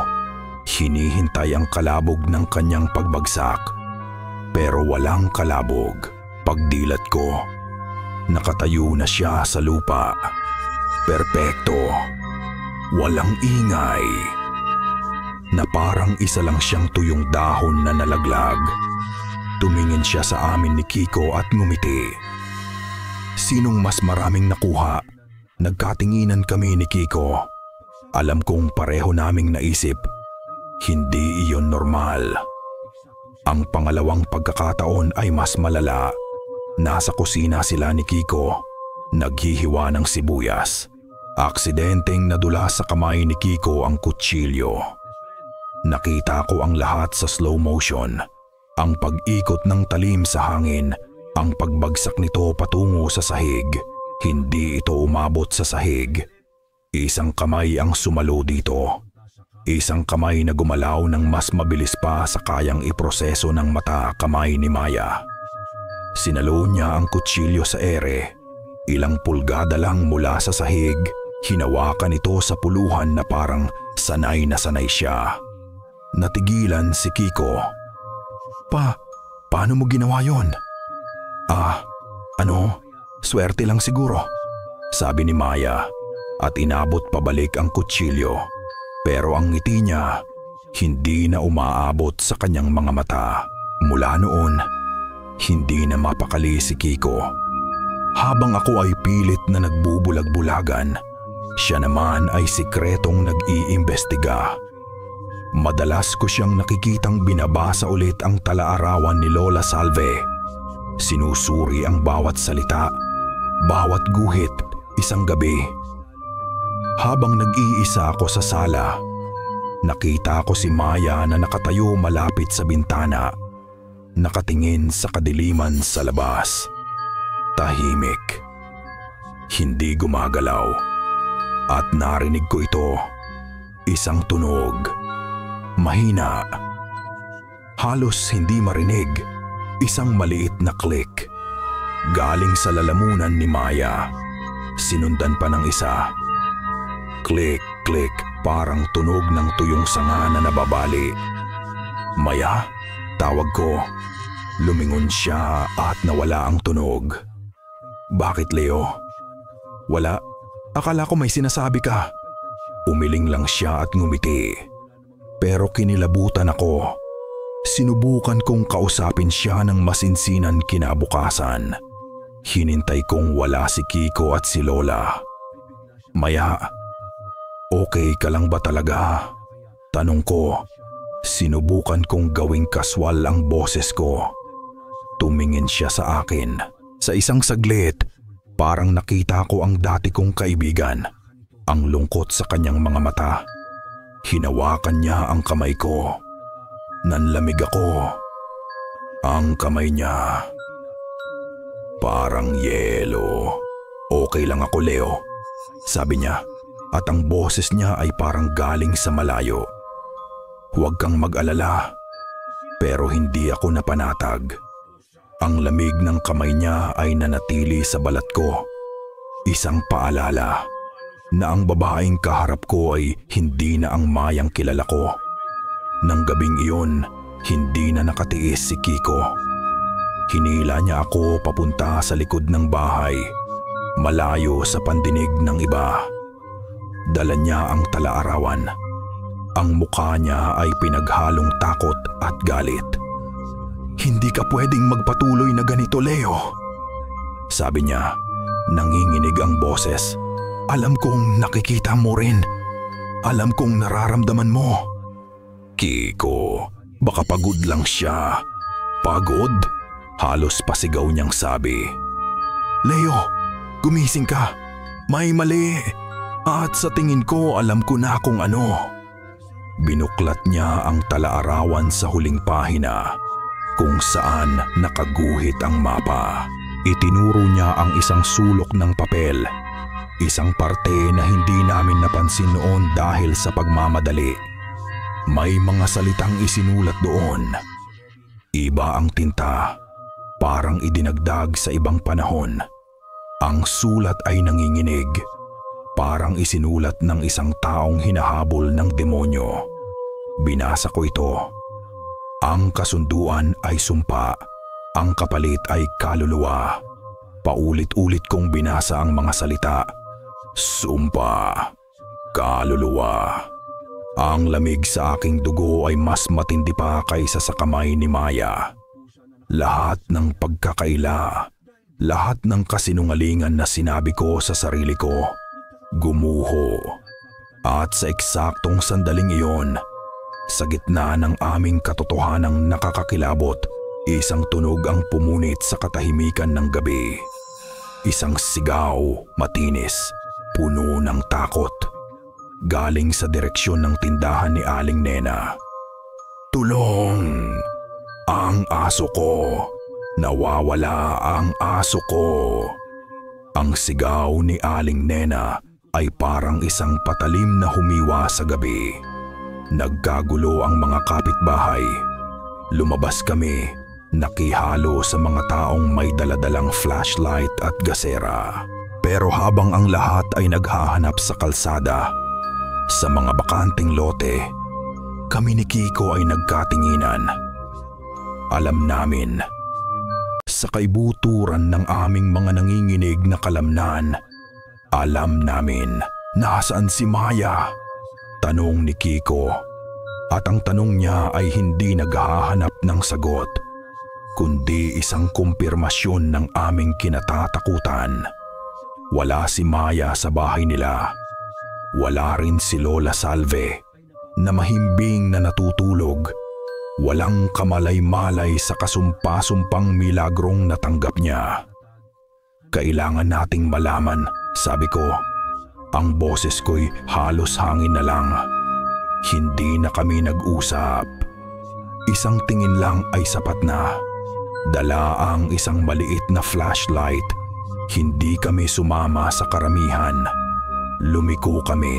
Hinihintay ang kalabog ng kanyang pagbagsak. Pero walang kalabog. Pagdilat ko, nakatayo na siya sa lupa. Perpekto. Walang ingay. Na parang isa lang siyang tuyong dahon na nalaglag. Tumingin siya sa amin ni Kiko at ngumiti. Sinong mas maraming nakuha? Nagkatinginan kami ni Kiko. Alam kong pareho naming naisip, hindi iyon normal. Ang pangalawang pagkakataon ay mas malala. Nasa kusina sila ni Kiko, naghihiwa ng sibuyas. Aksidenteng nadula sa kamay ni Kiko ang kutsilyo. Nakita ko ang lahat sa slow motion. Ang pag-ikot ng talim sa hangin, ang pagbagsak nito patungo sa sahig. Hindi ito umabot sa sahig. Isang kamay ang sumalo dito. Isang kamay na gumalaw ng mas mabilis pa sa kayang iproseso ng mata kamay ni Maya. Sinalo niya ang kutsilyo sa ere. Ilang pulgada lang mula sa sahig, hinawakan ito sa puluhan na parang sanay na sanay siya. Natigilan si Kiko. Paano mo ginawa yon? Swerte lang siguro, sabi ni Maya at inabot pabalik ang kutsilyo. Pero ang ngiti niya, hindi na umaabot sa kanyang mga mata. Mula noon, hindi na mapakali si Kiko. Habang ako ay pilit na nagbubulag-bulagan, siya naman ay sikretong nag-iimbestiga. Madalas ko siyang nakikitang binabasa ulit ang talaarawan ni Lola Salve. Sinusuri ang bawat salita, bawat guhit, isang gabi. Habang nag-iisa ako sa sala, nakita ko si Maya na nakatayo malapit sa bintana, nakatingin sa kadiliman sa labas. Tahimik, hindi gumagalaw. At narinig ko ito, isang tunog. Mahina. Halos hindi marinig. Isang maliit na click. Galing sa lalamunan ni Maya. Sinundan pa ng isa. Click, click, parang tunog ng tuyong sanga na nababali. Maya, tawag ko. Lumingon siya at nawala ang tunog. Bakit, Leo? Wala. Akala ko may sinasabi ka. Umiling lang siya at ngumiti. Pero kinilabutan ako. Sinubukan kong kausapin siya ng masinsinan kinabukasan. Hinintay kong wala si Kiko at si Lola. Maya, okay ka lang ba talaga? Tanong ko. Sinubukan kong gawing kaswal ang boses ko. Tumingin siya sa akin. Sa isang saglit, parang nakita ko ang dati kong kaibigan. Ang lungkot sa kanyang mga mata. Hinawakan niya ang kamay ko. Nanlamig ako. Ang kamay niya, parang yelo. Okay lang ako, Leo, sabi niya, at ang boses niya ay parang galing sa malayo. Huwag kang mag-alala. Pero hindi ako napanatag. Ang lamig ng kamay niya ay nanatili sa balat ko. Isang paalala na ang babaeng kaharap ko ay hindi na ang Mayang kilala ko. Nang gabing iyon, hindi na nakatiis si Kiko. Hinila niya ako papunta sa likod ng bahay, malayo sa pandinig ng iba. Dala niya ang talaarawan. Ang mukha niya ay pinaghalong takot at galit. "Hindi ka pwedeng magpatuloy na ganito, Leo," sabi niya. Nanginginig ang boses. "Alam kong nakikita mo rin. Alam kong nararamdaman mo." "Kiko, baka pagod lang siya." "Pagod?" Halos pasigaw niyang sabi. "Leo, gumising ka. May mali. At sa tingin ko alam ko na kung ano." Binuklat niya ang talaarawan sa huling pahina kung saan nakaguhit ang mapa. Itinuro niya ang isang sulok ng papel, isang parte na hindi namin napansin noon dahil sa pagmamadali. May mga salitang isinulat doon. Iba ang tinta, parang idinagdag sa ibang panahon. Ang sulat ay nanginginig, parang isinulat ng isang taong hinahabol ng demonyo. Binasa ko ito. Ang kasunduan ay sumpa, ang kapalit ay kaluluwa. Paulit-ulit kong binasa ang mga salita. Sumpa, kaluluwa. Ang lamig sa aking dugo ay mas matindi pa kaysa sa kamay ni Maya. Lahat ng pagkakaila, lahat ng kasinungalingan na sinabi ko sa sarili ko, gumuho. At sa eksaktong sandaling iyon, sa gitna ng aming katotohanang nakakakilabot, isang tunog ang pumunit sa katahimikan ng gabi. Isang sigaw, matinis, puno ng takot. Galing sa direksyon ng tindahan ni Aling Nena. "Tulong! Ang aso ko! Nawawala ang aso ko!" Ang sigaw ni Aling Nena ay parang isang patalim na humiwa sa gabi. Nagkagulo ang mga kapitbahay. Lumabas kami, nakihalo sa mga taong may daladalang flashlight at gasera. Pero habang ang lahat ay naghahanap sa kalsada, sa mga bakanting lote, kami ni Kiko ay nagkatinginan. Alam namin, sa kaibuturan ng aming mga nanginginig na kalamnan, alam namin nasaan si Maya. Tanong ni Kiko, at ang tanong niya ay hindi naghahanap ng sagot, kundi isang kumpirmasyon ng aming kinatatakutan. Wala si Maya sa bahay nila. Wala rin si Lola Salve na mahimbing na natutulog. Walang kamalay-malay sa kasumpa-sumpang milagrong natanggap niya. "Kailangan nating malaman," sabi ko. Ang boses ko'y halos hangin na lang. Hindi na kami nag-usap. Isang tingin lang ay sapat na. Dala ang isang maliit na flashlight. Hindi kami sumama sa karamihan. Lumiko kami,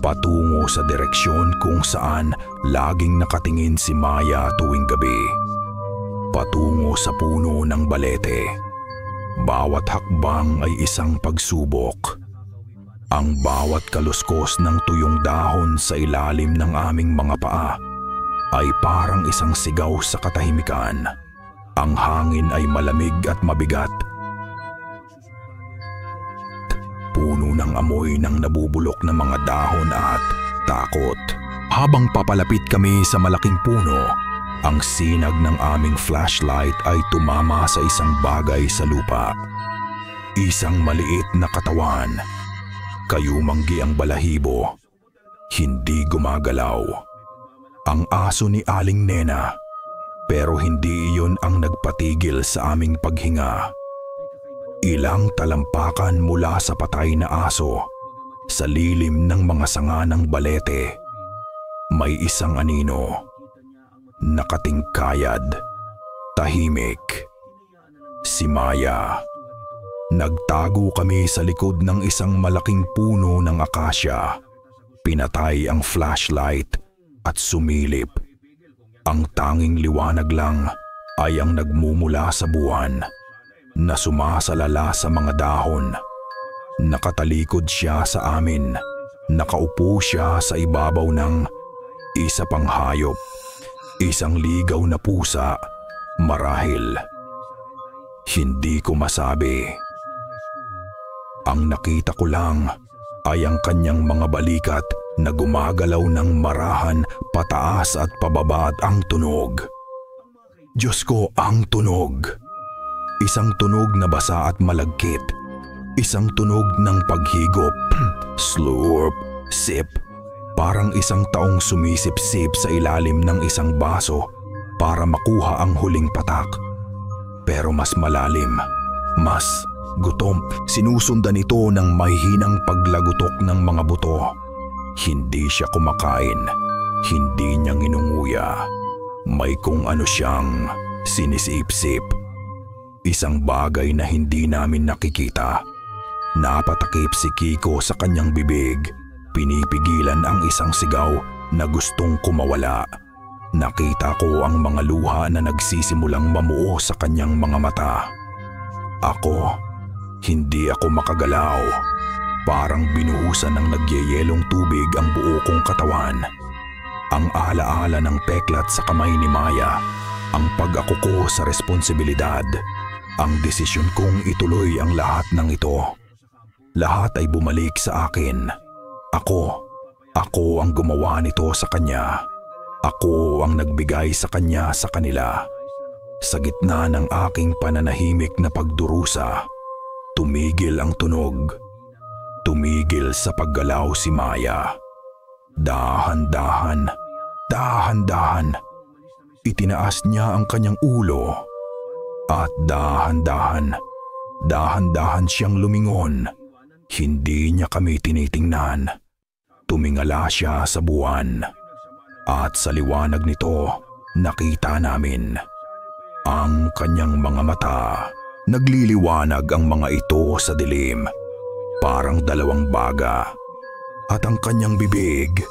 patungo sa direksyon kung saan laging nakatingin si Maya tuwing gabi. Patungo sa puno ng balete. Bawat hakbang ay isang pagsubok. Ang bawat kaluskos ng tuyong dahon sa ilalim ng aming mga paa ay parang isang sigaw sa katahimikan. Ang hangin ay malamig at mabigat. Puno ng amoy ng nabubulok na mga dahon at takot. Habang papalapit kami sa malaking puno, ang sinag ng aming flashlight ay tumama sa isang bagay sa lupa. Isang maliit na katawan. Kayumanggi ang balahibo. Hindi gumagalaw. Ang aso ni Aling Nena. Pero hindi iyon ang nagpatigil sa aming paghinga. Ilang talampakan mula sa patay na aso, sa lilim ng mga sanga ng balete, may isang anino. Nakatingkayad, tahimik. Si Maya. Nagtago kami sa likod ng isang malaking puno ng akasya. Pinatay ang flashlight at sumilip. Ang tanging liwanag lang ay ang nagmumula sa buwan na sumasalala sa mga dahon. Nakatalikod siya sa amin. Nakaupo siya sa ibabaw ng isa pang hayop. Isang ligaw na pusa, marahil Hindi ko masabi. Ang nakita ko lang ay ang kanyang mga balikat na gumagalaw ng marahan pataas at pababa at ang tunog. Diyos ko, ang tunog. Isang tunog na basa at malagkit. Isang tunog ng paghigop, slurp, sip. Parang isang taong sumisip-sip sa ilalim ng isang baso para makuha ang huling patak. Pero mas malalim, mas gutom. Sinusundan ito ng mahihinang paglagutok ng mga buto. Hindi siya kumakain. Hindi niya nginunguya. May kung ano siyang sinisip-sip. Isang bagay na hindi namin nakikita. Napatakip si Kiko sa kanyang bibig. Pinipigilan ang isang sigaw na gustong kumawala. Nakita ko ang mga luha na nagsisimulang mamuo sa kanyang mga mata. Hindi ako makagalaw. Parang binuhusan ng nagyeyelong tubig ang buo kong katawan. Ang alaala ng peklat sa kamay ni Maya, ang pag-ako ko sa responsibilidad, ang desisyon kong ituloy ang lahat ng ito. Lahat ay bumalik sa akin. Ako ang gumawa nito sa kanya. Ako ang nagbigay sa kanya sa kanila. Sa gitna ng aking pananahimik na pagdurusa, tumigil ang tunog. Tumigil sa paggalaw si Maya. Dahan-dahan, itinaas niya ang kanyang ulo. At dahan-dahan siyang lumingon. Hindi niya kami tinitingnan. Tumingala siya sa buwan. At sa liwanag nito, nakita namin ang kanyang mga mata. Nagliliwanag ang mga ito sa dilim, parang dalawang baga. At ang kanyang bibig,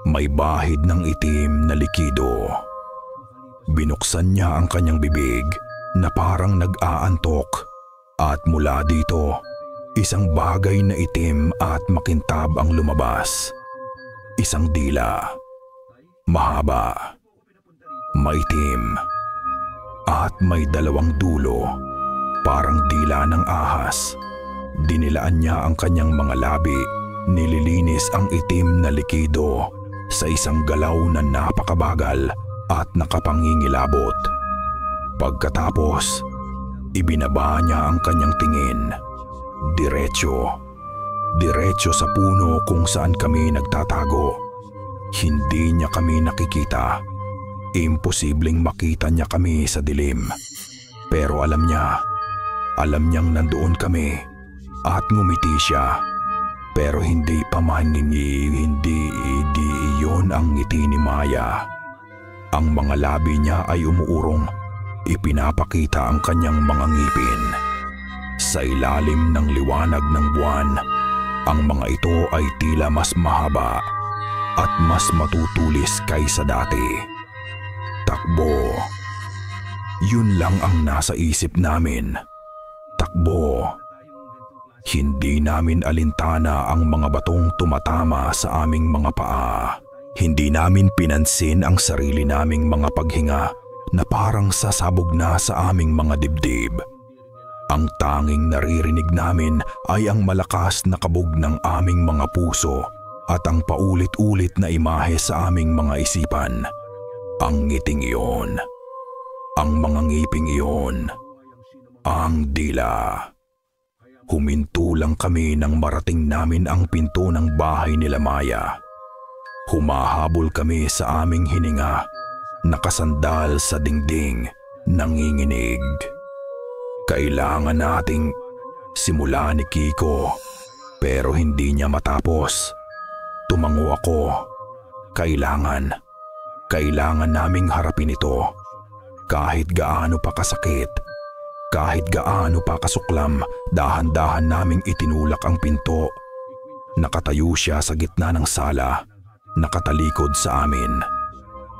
may bahid ng itim na likido. Binuksan niya ang kanyang bibig na parang nag-aantok. At mula dito, isang bagay na itim at makintab ang lumabas. Isang dila. Mahaba, maitim, at may dalawang dulo, parang dila ng ahas. Dinilaan niya ang kanyang mga labi, nililinis ang itim na likido sa isang galaw na napakabagal at nakapangingilabot. Pagkatapos, ibinaba niya ang kanyang tingin, diretso sa puno kung saan kami nagtatago. Hindi niya kami nakikita. Imposibleng makita niya kami sa dilim. Pero alam niyang nandoon kami at ngumiti siya. Pero hindi iyon ang ngiti ni Maya. Ang mga labi niya ay umuurong. Ipinapakita ang kanyang mga ngipin. Sa ilalim ng liwanag ng buwan, ang mga ito ay tila mas mahaba at mas matutulis kaysa dati. Takbo. Yun lang ang nasa isip namin. Takbo. Hindi namin alintana ang mga batong tumatama sa aming mga paa. Hindi namin pinansin ang sarili naming mga paghinga na parang sasabog na sa aming mga dibdib. Ang tanging naririnig namin ay ang malakas na kabog ng aming mga puso at ang paulit-ulit na imahe sa aming mga isipan. Ang ngiting iyon, ang mga ngiping iyon, ang dila. Huminto lang kami nang marating namin ang pinto ng bahay nila Maya. Humahabol kami sa aming hininga, nakasandal sa dingding, nanginginig. Kailangan nating simula ni Kiko, pero hindi niya matapos. Tumango ako. Kailangan naming harapin ito. Kahit gaano pa kasakit, kahit gaano pa kasuklam, dahan-dahan naming itinulak ang pinto. Nakatayo siya sa gitna ng sala, nakatalikod sa amin.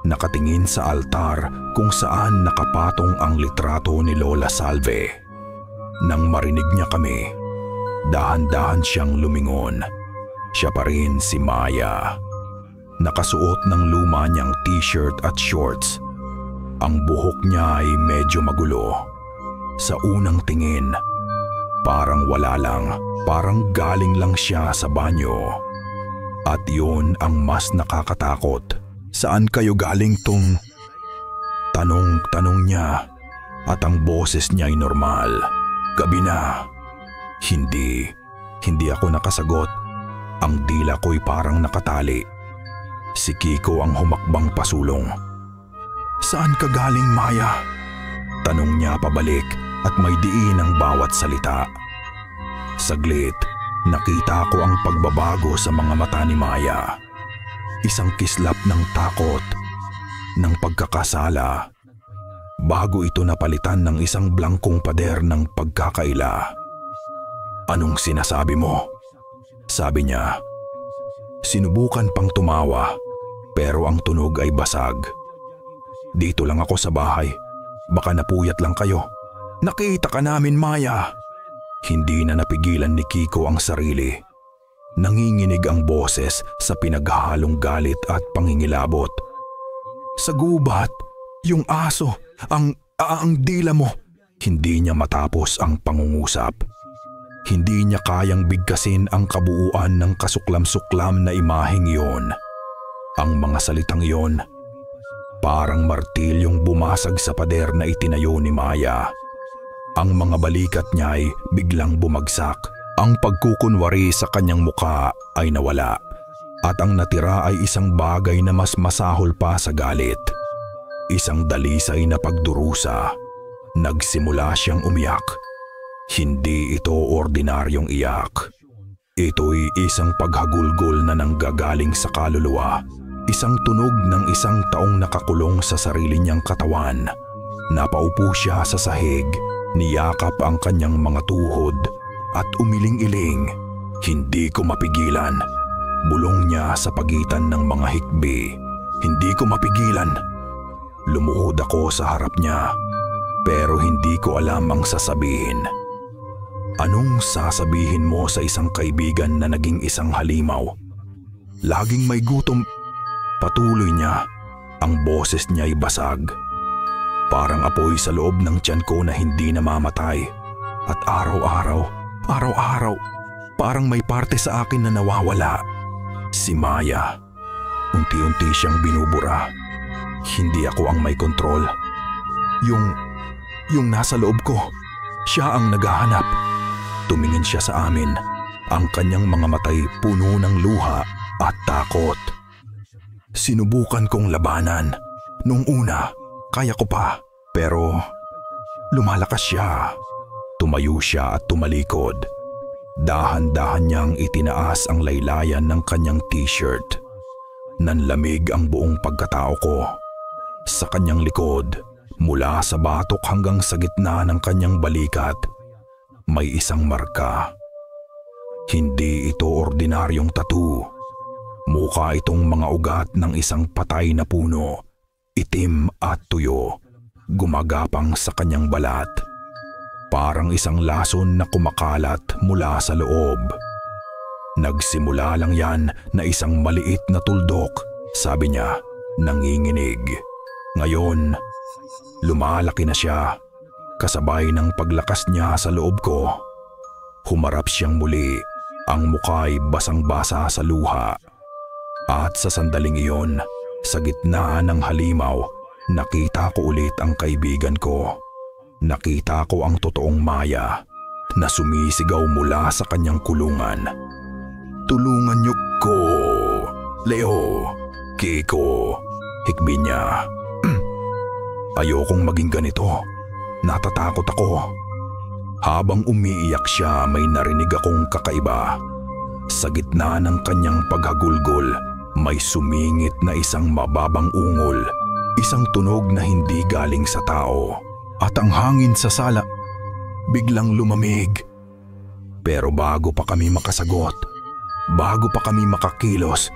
Nakatingin sa altar kung saan nakapatong ang litrato ni Lola Salve. Nang marinig niya kami, dahan-dahan siyang lumingon. Siya pa rin si Maya. Nakasuot ng luma niyang t-shirt at shorts. Ang buhok niya ay medyo magulo. Sa unang tingin, parang wala lang, parang galing lang siya sa banyo. At yun ang mas nakakatakot. Saan kayo galing tong? Tanong niya at ang boses niya ay normal. Gabi na. Hindi ako nakasagot. Ang dila ko'y parang nakatali. Si Kiko ang humakbang pasulong. Saan ka galing, Maya? Tanong niya pabalik at may diin ang bawat salita. Saglit, nakita ko ang pagbabago sa mga mata ni Maya. Isang kislap ng takot, ng pagkakasala, bago ito napalitan ng isang blangkong pader ng pagkakaila. Anong sinasabi mo? Sabi niya. Sinubukan pang tumawa, pero ang tunog ay basag. Dito lang ako sa bahay. Baka napuyat lang kayo. Nakita ka namin, Maya. Hindi na napigilan ni Kiko ang sarili. Nanginginig ang boses sa pinaghahalong galit at pangingilabot. Sa gubat, yung aso, ang dila mo. Hindi niya matapos ang pangungusap. Hindi niya kayang bigkasin ang kabuuan ng kasuklam-suklam na imaheng iyon. Ang mga salitang iyon, parang martilyong bumasag sa pader na itinayo ni Maya. Ang mga balikat niya ay biglang bumagsak. Ang pagkukunwari sa kanyang muka ay nawala. At ang natira ay isang bagay na mas masahol pa sa galit. Isang dalisay na pagdurusa. Nagsimula siyang umiyak. Hindi ito ordinaryong iyak. Ito'y isang paghagulgol na nanggagaling sa kaluluwa. Isang tunog ng isang taong nakakulong sa sarili niyang katawan. Napaupo siya sa sahig, niyakap ang kanyang mga tuhod at umiling-iling. Hindi ko mapigilan. Bulong niya sa pagitan ng mga hikbi. Hindi ko mapigilan. Lumuhod ako sa harap niya, pero hindi ko alam ang sasabihin. Anong sasabihin mo sa isang kaibigan na naging isang halimaw? Laging may gutom. Patuloy niya. Ang boses niya ay basag. Parang apoy sa loob ng tiyan ko na hindi namamatay. At araw-araw, parang may parte sa akin na nawawala. Si Maya. Unti-unti siyang binubura. Hindi ako ang may kontrol. Yung nasa loob ko, siya ang naghahanap. Tumingin siya sa amin. Ang kanyang mga matay puno ng luha at takot. Sinubukan kong labanan. Nung una, kaya ko pa. Pero lumalakas siya. Tumayo siya at tumalikod. Dahan-dahan niyang itinaas ang laylayan ng kanyang t-shirt. Nanlamig ang buong pagkatao ko. Sa kanyang likod, mula sa batok hanggang sa gitna ng kanyang balikat, may isang marka. Hindi ito ordinaryong tattoo. Mukha itong mga ugat ng isang patay na puno, itim at tuyo, gumagapang sa kanyang balat. Parang isang lason na kumakalat mula sa loob. Nagsimula lang yan na isang maliit na tuldok, sabi niya, nanginginig. Ngayon, lumalaki na siya. Kasabay ng paglakas niya sa loob ko, humarap siyang muli, ang muka'y basang-basa sa luha. At sa sandaling iyon, sa gitna ng halimaw, nakita ko ulit ang kaibigan ko. Nakita ko ang totoong Maya na sumisigaw mula sa kanyang kulungan. Tulungan niyo ko, Leo, Kiko, hikbi niya. Ayokong maging ganito. Natatakot ako. Habang umiiyak siya, may narinig akong kakaiba. Sa gitna ng kanyang paghagulgol, may sumingit na isang mababang ungol. Isang tunog na hindi galing sa tao. At ang hangin sa sala biglang lumamig. Pero bago pa kami makasagot, bago pa kami makakilos,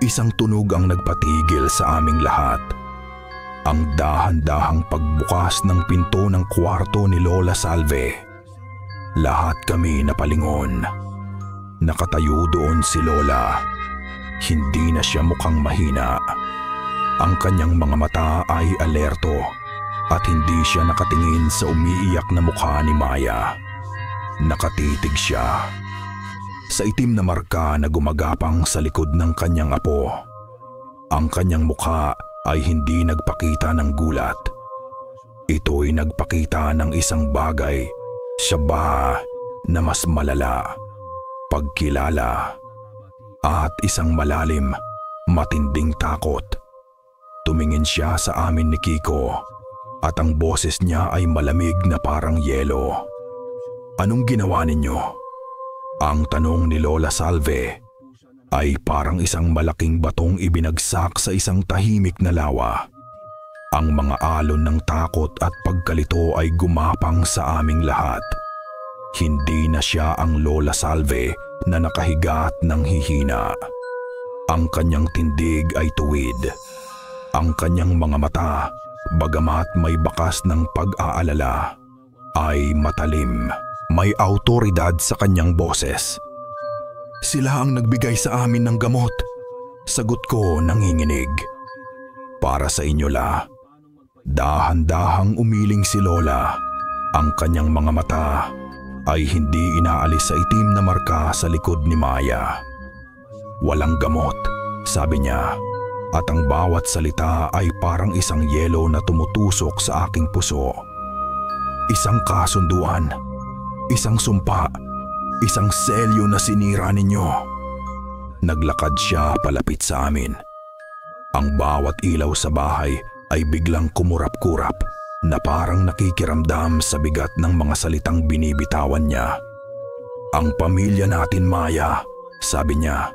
isang tunog ang nagpatigil sa aming lahat. Ang dahan-dahang pagbukas ng pinto ng kwarto ni Lola Salve. Lahat kami napalingon. Nakatayo doon si Lola. Hindi na siya mukhang mahina. Ang kanyang mga mata ay alerto. at hindi siya nakatingin sa umiiyak na mukha ni Maya. Nakatitig siya sa itim na marka na gumagapang sa likod ng kanyang apo. Ang kanyang mukha ay hindi nagpakita ng gulat. Ito'y nagpakita ng isang bagay, siya ba na mas malala, pagkilala, at isang malalim, matinding takot. Tumingin siya sa amin ni Kiko at ang boses niya ay malamig na parang yelo. "Anong ginawa ninyo?" Ang tanong ni Lola Salve ay parang isang malaking batong ibinagsak sa isang tahimik na lawa. Ang mga alon ng takot at pagkalito ay gumapang sa aming lahat. Hindi na siya ang Lola Salve na nakahiga at nanghihina. Ang kanyang tindig ay tuwid. Ang kanyang mga mata, bagamat may bakas ng pag-aalala, ay matalim. May awtoridad sa kanyang boses. "Sila ang nagbigay sa amin ng gamot," sagot ko nanginginig. "Para sa inyo la." Dahan-dahang umiling si Lola. Ang kanyang mga mata ay hindi inaalis sa itim na marka sa likod ni Maya. "Walang gamot," sabi niya, at ang bawat salita ay parang isang yelo na tumutusok sa aking puso. Isang kasunduan, isang sumpa, isang selyo na sinira ninyo. Naglakad siya palapit sa amin. Ang bawat ilaw sa bahay ay biglang kumurap-kurap na parang nakikiramdam sa bigat ng mga salitang binibitawan niya. "Ang pamilya natin, Maya," sabi niya.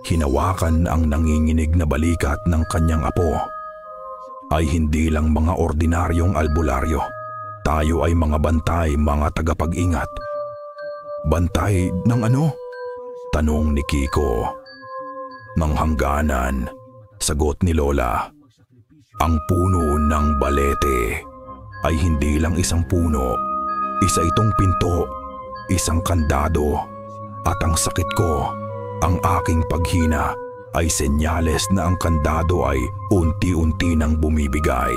Hinawakan ang nanginginig na balikat ng kanyang apo. "Ay hindi lang mga ordinaryong albularyo. Tayo ay mga bantay, mga tagapag-ingat." "Bantay ng ano?" tanong ni Kiko. "Ng hangganan," sagot ni Lola. "Ang puno ng balete ay hindi lang isang puno. Isa itong pinto, isang kandado, at ang sakit ko, ang aking paghina, ay senyales na ang kandado ay unti-unti nang bumibigay."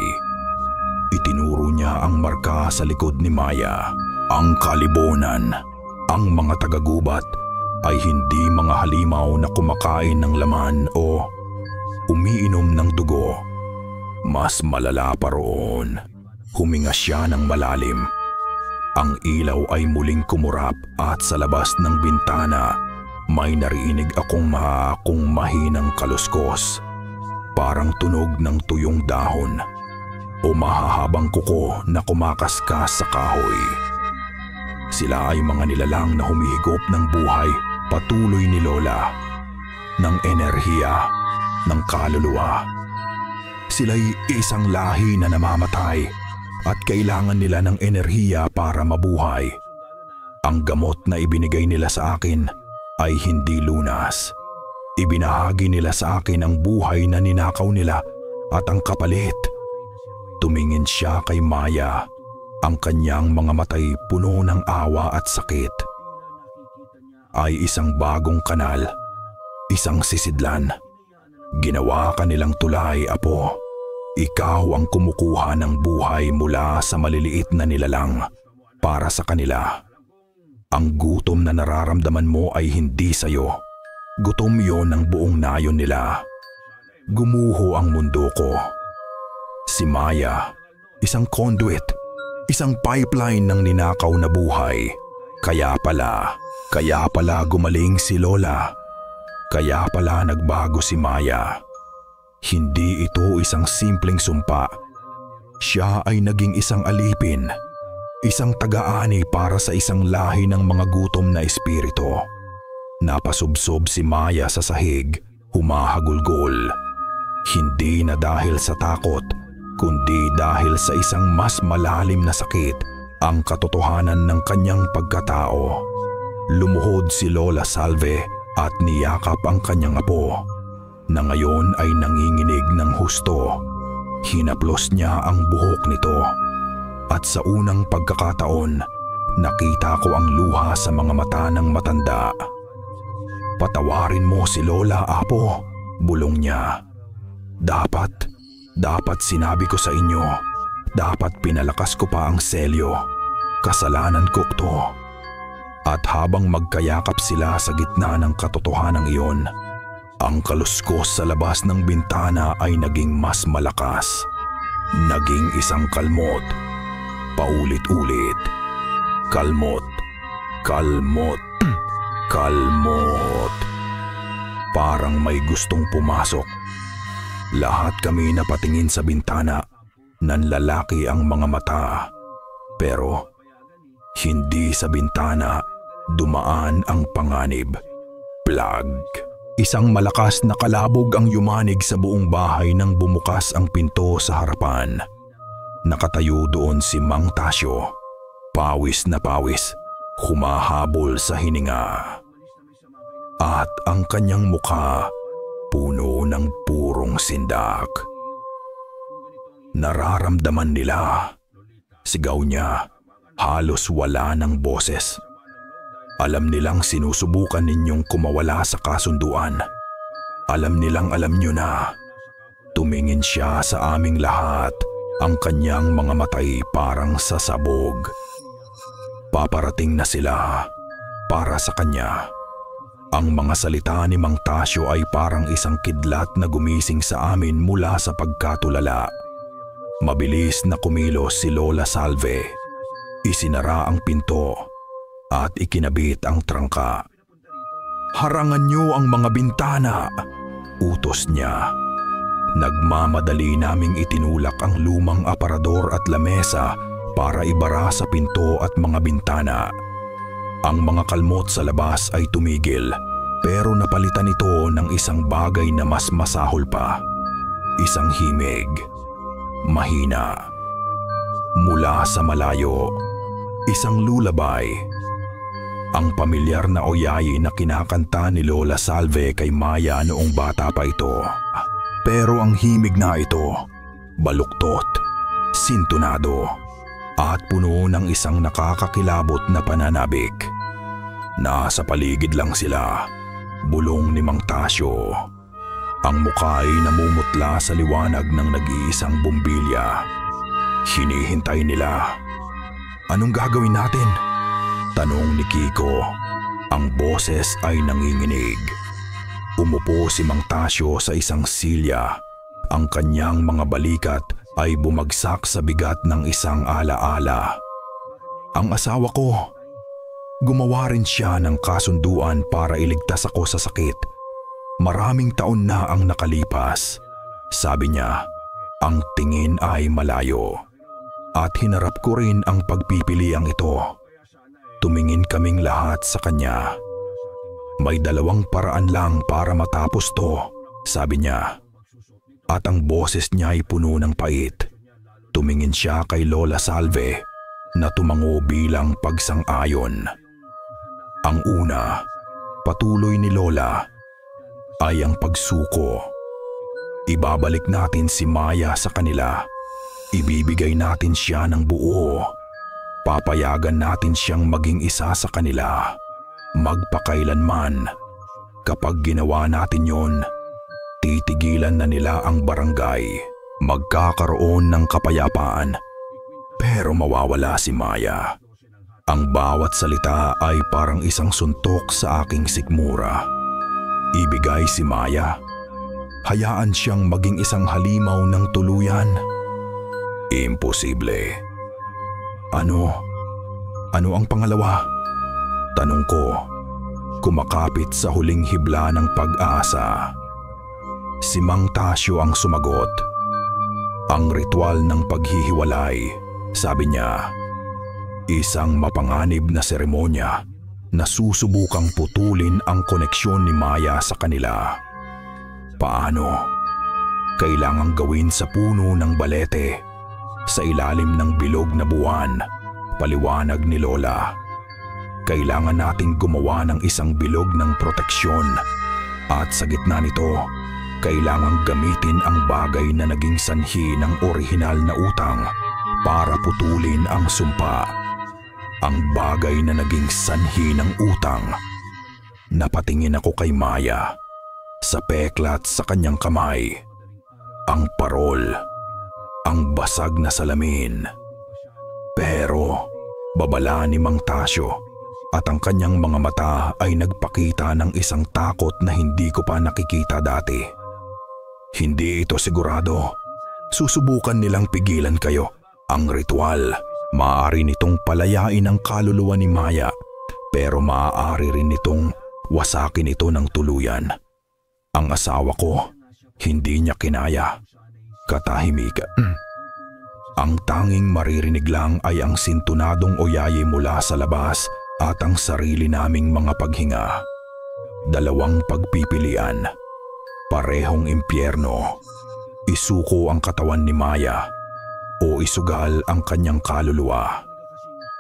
Itinuro niya ang marka sa likod ni Maya. Ang kalibonan, ang mga tagagubat, ay hindi mga halimaw na kumakain ng laman o umiinom ng dugo. Mas malala pa roon. Huminga siya ng malalim. Ang ilaw ay muling kumurap at sa labas ng bintana may narinig akong mahinang kaluskos. Parang tunog ng tuyong dahon o mahahabang kuko na kumakaskas sa kahoy. Sila ay mga nilalang na humihigop ng buhay, patuloy ni Lola, ng enerhiya, ng kaluluwa. Sila'y isang lahi na namamatay at kailangan nila ng enerhiya para mabuhay. Ang gamot na ibinigay nila sa akin ay hindi lunas. Ibinahagi nila sa akin ang buhay na ninakaw nila at ang kapalit. Tumingin siya kay Maya. Ang kanyang mga matay puno ng awa at sakit. "Ay isang bagong kanal, isang sisidlan. Ginawa ka nilang tulay, apo. Ikaw ang kumukuha ng buhay mula sa maliliit na nilalang para sa kanila. Ang gutom na nararamdaman mo ay hindi sayo. Gutom yon ng buong nayon nila. Gumuho ang mundo ko." Si Maya, isang conduit, isang pipeline ng ninakaw na buhay. Kaya pala gumaling si Lola. Kaya pala nagbago si Maya. Hindi ito isang simpleng sumpa. Siya ay naging isang alipin, isang taga-ani para sa isang lahi ng mga gutom na espiritu. Napasubsob si Maya sa sahig, humahagulgol. Hindi na dahil sa takot, kundi dahil sa isang mas malalim na sakit, ang katotohanan ng kanyang pagkatao. Lumuhod si Lola Salve at niyakap ang kanyang apo, na ngayon ay nanginginig ng husto. Hinaplos niya ang buhok nito, at sa unang pagkakataon, nakita ko ang luha sa mga mata ng matanda. "Patawarin mo si Lola, apo," bulong niya. Dapat sinabi ko sa inyo, dapat pinalakas ko pa ang selyo. Kasalanan ko to. At habang magkayakap sila sa gitna ng katotohanang iyon, ang kaluskos sa labas ng bintana ay naging mas malakas. Naging isang kalmot. Paulit-ulit. Kalmot. Kalmot. Kalmot. Parang may gustong pumasok. Lahat kami napatingin sa bintana. Nanlalaki ang mga mata. Pero hindi sa bintana dumaan ang panganib. Plug. Isang malakas na kalabog ang yumanig sa buong bahay nang bumukas ang pinto sa harapan. Nakatayo doon si Mang Tasyo. Pawis na pawis, humahabol sa hininga. At ang kanyang mukha puno ng purong sindak. Nararamdaman nila. Sigaw niya, halos wala ng boses. Alam nilang sinusubukan ninyong kumawala sa kasunduan. Alam nilang alam nyo na. Tumingin siya sa aming lahat, ang kanyang mga matay parang sasabog. Paparating na sila para sa kanya. Ang mga salita ni Mang Tasyo ay parang isang kidlat na gumising sa amin mula sa pagkatulala. Mabilis na kumilos si Lola Salve. Isinara ang pinto at ikinabit ang trangka. Harangan niyo ang mga bintana, utos niya. Nagmamadali naming itinulak ang lumang aparador at lamesa para ibara sa pinto at mga bintana. Ang mga kalmot sa labas ay tumigil, pero napalitan ito ng isang bagay na mas masahol pa. Isang himig. Mahina. Mula sa malayo. Isang lullaby. Ang pamilyar na oyayi na kinakanta ni Lola Salve kay Maya noong bata pa ito. Pero ang himig na ito, baluktot, sintunado, at puno ng isang nakakakilabot na pananabik. Nasa paligid lang sila, bulong ni Mang Tasyo. Ang mukha ay namumutla sa liwanag ng nag-iisang bumbilya. Hinihintay nila. Anong gagawin natin? Tanong ni Kiko. Ang boses ay nanginginig. Umupo si Mang Tasyo sa isang silya. Ang kanyang mga balikat ay bumagsak sa bigat ng isang alaala. Ang asawa ko. Gumawa rin siya ng kasunduan para iligtas ako sa sakit. Maraming taon na ang nakalipas. Sabi niya, ang tingin ay malayo. At hinarap ko rin ang pagpipiliang ito. Tumingin kaming lahat sa kanya. May dalawang paraan lang para matapos to, sabi niya. At ang boses niya ay puno ng pait. Tumingin siya kay Lola Salve na tumango bilang pagsang-ayon. Ang una, patuloy ni Lola, ay ang pagsuko. Ibabalik natin si Maya sa kanila. Ibibigay natin siya ng buo. Papayagan natin siyang maging isa sa kanila. Magpakailanman. Kapag ginawa natin yon, titigilan na nila ang barangay. Magkakaroon ng kapayapaan. Pero mawawala si Maya. Ang bawat salita ay parang isang suntok sa aking sikmura. Ibigay si Maya. Hayaan siyang maging isang halimaw ng tuluyan. Imposible. Ano ang pangalawa? Tanong ko, kumakapit sa huling hibla ng pag-asa. Si Mang Tasyo ang sumagot. Ang ritual ng paghihiwalay, sabi niya, isang mapanganib na seremonya na susubukang putulin ang koneksyon ni Maya sa kanila. Paano? Kailangang gawin sa puno ng balete, sa ilalim ng bilog na buwan, paliwanag ni Lola. Kailangan nating gumawa ng isang bilog ng proteksyon at sa gitna nito, kailangang gamitin ang bagay na naging sanhi ng orihinal na utang para putulin ang sumpa. Ang bagay na naging sanhi ng utang. Napatingin ako kay Maya. Sa peklat sa kanyang kamay, ang parol. ang basag na salamin. Pero babala ni Mang Tasyo at ang kanyang mga mata ay nagpakita ng isang takot na hindi ko pa nakikita dati. Hindi ito sigurado. Susubukan nilang pigilan kayo. Ang ritual, maaari nitong palayain ang kaluluwa ni Maya, pero maaari rin nitong wasakin ito ng tuluyan. Ang asawa ko, hindi niya kinaya. Katahimikan. Ang tanging maririnig lang ay ang sintunadong oyaye mula sa labas at ang sarili naming mga paghinga. Dalawang pagpipilian. Parehong impyerno. Isuko ang katawan ni Maya o isugal ang kanyang kaluluwa.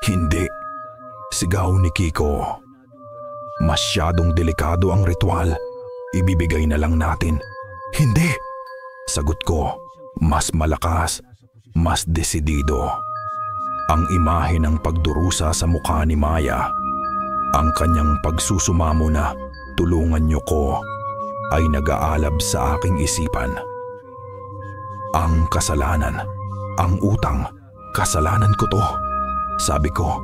Hindi. Sigaw ni Kiko. Masyadong delikado ang ritual. Ibibigay na lang natin. Hindi. Sagot ko, mas malakas, mas desidido. Ang imahe ng pagdurusa sa mukha ni Maya, ang kanyang pagsusumamo na tulungan niyo ko, ay nag-aalab sa aking isipan. Ang kasalanan, ang utang, kasalanan ko to. Sabi ko,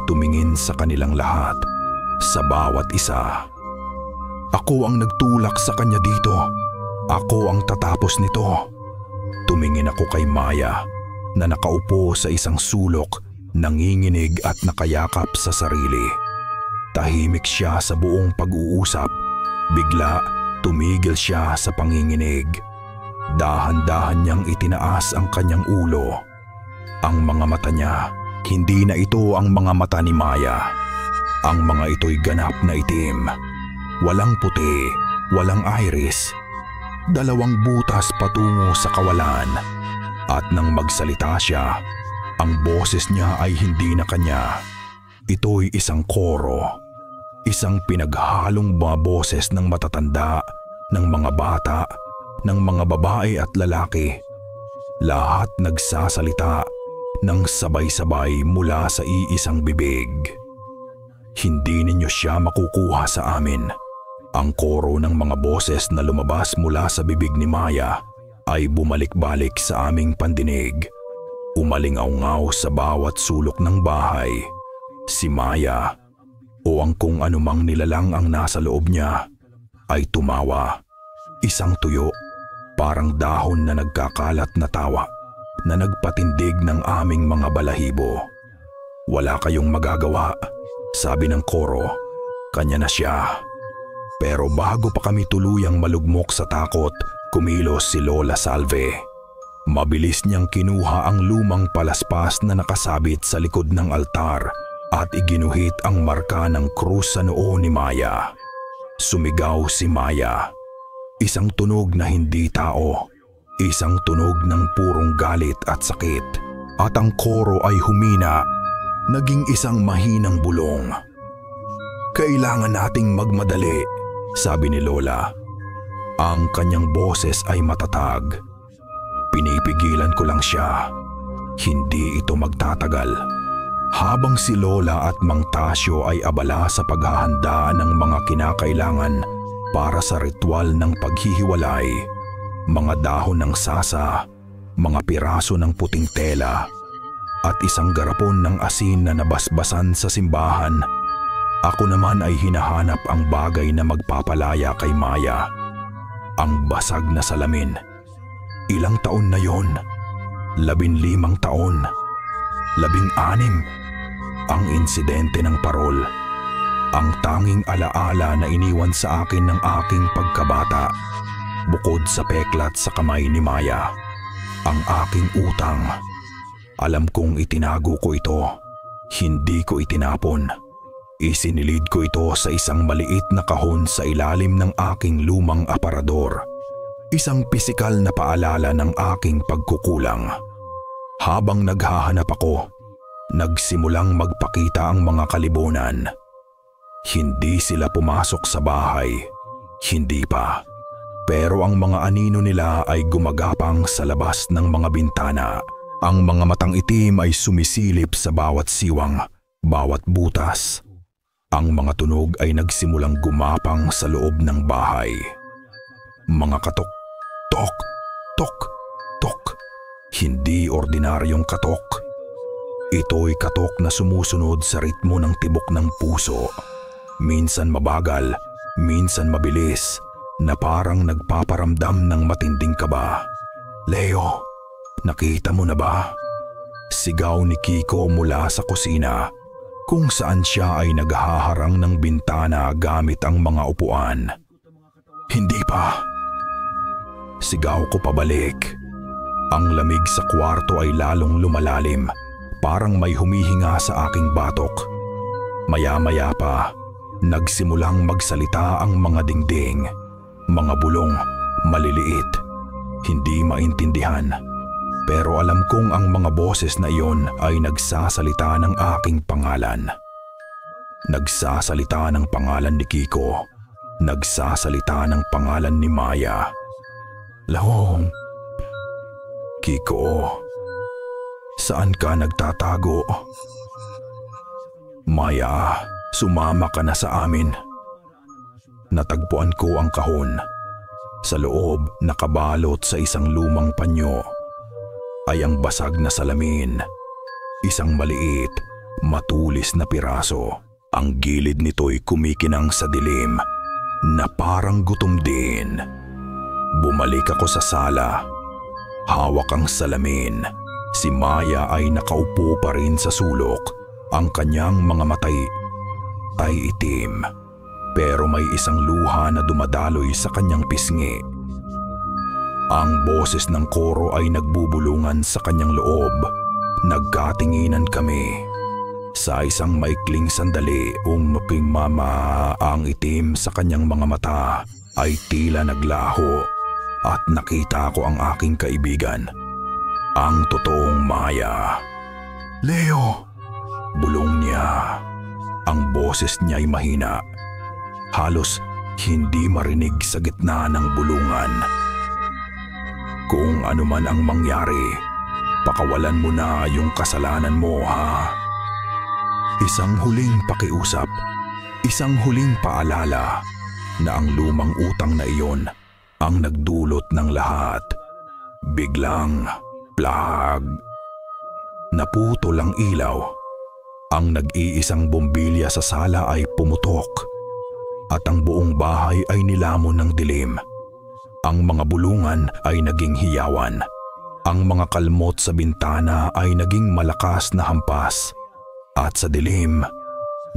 tumingin sa kanilang lahat, sa bawat isa. Ako ang nagtulak sa kanya dito. Ako ang tatapos nito. Tumingin ako kay Maya na nakaupo sa isang sulok, nanginginig at nakayakap sa sarili. Tahimik siya sa buong pag-uusap. Bigla, tumigil siya sa panginginig. Dahan-dahan niyang itinaas ang kanyang ulo. Ang mga mata niya, hindi na ito ang mga mata ni Maya. Ang mga ito'y ganap na itim. Walang puti, walang iris. Dalawang butas patungo sa kawalan. At nang magsalita siya, ang boses niya ay hindi na kanya. Ito'y isang koro. Isang pinaghalong mga boses ng matatanda, ng mga bata, ng mga babae at lalaki. Lahat nagsasalita ng sabay-sabay mula sa iisang bibig. Hindi ninyo siya makukuha sa amin. Ang koro ng mga boses na lumabas mula sa bibig ni Maya ay bumalik-balik sa aming pandinig. Umalingaw-ngaw sa bawat sulok ng bahay. Si Maya o ang kung anumang nilalang ang nasa loob niya ay tumawa. Isang tuyo, parang dahon na nagkakalat na tawa na nagpatindig ng aming mga balahibo. Wala kayong magagawa, sabi ng koro. Kanya na siya. Pero bago pa kami tuluyang malugmok sa takot, kumilos si Lola Salve. Mabilis niyang kinuha ang lumang palaspas na nakasabit sa likod ng altar at iginuhit ang marka ng krus sa noo ni Maya. Sumigaw si Maya. Isang tunog na hindi tao. Isang tunog ng purong galit at sakit. At ang koro ay humina, naging isang mahinang bulong. Kailangan nating magmadali, sabi ni Lola. Ang kanyang boses ay matatag. Pinipigilan ko lang siya. Hindi ito magtatagal. Habang si Lola at Mang Tasyo ay abala sa paghahanda ng mga kinakailangan para sa ritual ng paghihiwalay, mga dahon ng sasa, mga piraso ng puting tela, at isang garapon ng asin na nabasbasan sa simbahan, ako naman ay hinahanap ang bagay na magpapalaya kay Maya. Ang basag na salamin. Ilang taon na yon? 15 taon. 16. Ang insidente ng parol. Ang tanging alaala na iniwan sa akin ng aking pagkabata. Bukod sa peklat sa kamay ni Maya. Ang aking utang. Alam kong itinago ko ito. Hindi ko itinapon. Isinilid ko ito sa isang maliit na kahon sa ilalim ng aking lumang aparador. Isang pisikal na paalala ng aking pagkukulang. Habang naghahanap ako, nagsimulang magpakita ang mga kalibunan. Hindi sila pumasok sa bahay. Hindi pa. Pero ang mga anino nila ay gumagapang sa labas ng mga bintana. Ang mga matang itim ay sumisilip sa bawat siwang, bawat butas. Ang mga tunog ay nagsimulang gumapang sa loob ng bahay. Mga katok, tok, tok, tok. Hindi ordinaryong katok. Ito'y katok na sumusunod sa ritmo ng tibok ng puso. Minsan mabagal, minsan mabilis, na parang nagpaparamdam ng matinding kaba. "Leo, nakita mo na ba?" Sigaw ni Kiko mula sa kusina, kung saan siya ay naghaharang ng bintana gamit ang mga upuan. "Hindi pa." Sigaw ko pabalik. Ang lamig sa kwarto ay lalong lumalalim, parang may humihinga sa aking batok. Maya-maya pa, nagsimulang magsalita ang mga dingding, mga bulong, maliliit, hindi maintindihan. Pero alam kong ang mga boses na iyon ay nagsasalita ng aking pangalan. Nagsasalita ng pangalan ni Kiko. Nagsasalita ng pangalan ni Maya. "Lahong, Kiko, saan ka nagtatago? Maya, sumama ka na sa amin." Natagpuan ko ang kahon. Sa loob, nakabalot sa isang lumang panyo ay ang basag na salamin. Isang maliit, matulis na piraso. Ang gilid nito'y kumikinang sa dilim na parang gutom din. Bumalik ako sa sala. Hawak ang salamin. Si Maya ay nakaupo pa rin sa sulok. Ang kanyang mga matay ay itim. Pero may isang luha na dumadaloy sa kanyang pisngi. Ang boses ng koro ay nagbubulungan sa kanyang loob. Nagkatinginan kami. Sa isang maikling sandali, umaping mama ang itim sa kanyang mga mata ay tila naglaho at nakita ko ang aking kaibigan. Ang totoong Maya. "Leo!" Bulong niya. Ang boses niya ay mahina. Halos hindi marinig sa gitna ng bulungan. "Kung ano man ang mangyari, pakawalan mo na yung kasalanan mo, ha?" Isang huling pakiusap, isang huling paalala na ang lumang utang na iyon ang nagdulot ng lahat. Biglang, plag. Naputol ang ilaw. Ang nag-iisang bombilya sa sala ay pumutok at ang buong bahay ay nilamon ng dilim. Ang mga bulungan ay naging hiyawan. Ang mga kalmot sa bintana ay naging malakas na hampas. At sa dilim,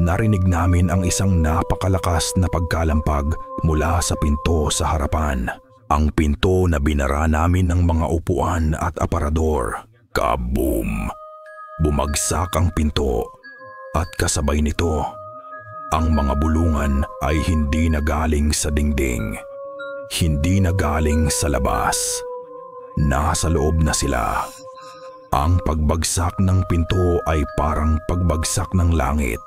narinig namin ang isang napakalakas na pagkalampag mula sa pinto sa harapan. Ang pinto na binara namin ng mga upuan at aparador. Kaboom! Bumagsak ang pinto at kasabay nito, ang mga bulungan ay hindi na galing sa dingding. Hindi na galing sa labas. Nasa loob na sila. Ang pagbagsak ng pinto ay parang pagbagsak ng langit.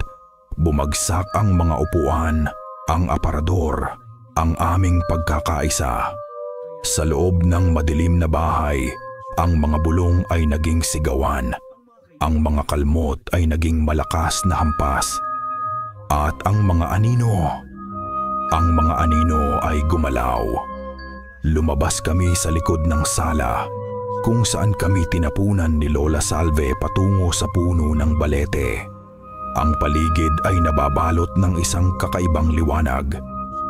Bumagsak ang mga upuan, ang aparador, ang aming pagkakaisa. Sa loob ng madilim na bahay, ang mga bulong ay naging sigawan. Ang mga kalmot ay naging malakas na hampas. At ang mga anino ay gumalaw. Lumabas kami sa likod ng sala, kung saan kami tinapunan ni Lola Salve patungo sa puno ng balete. Ang paligid ay nababalot ng isang kakaibang liwanag,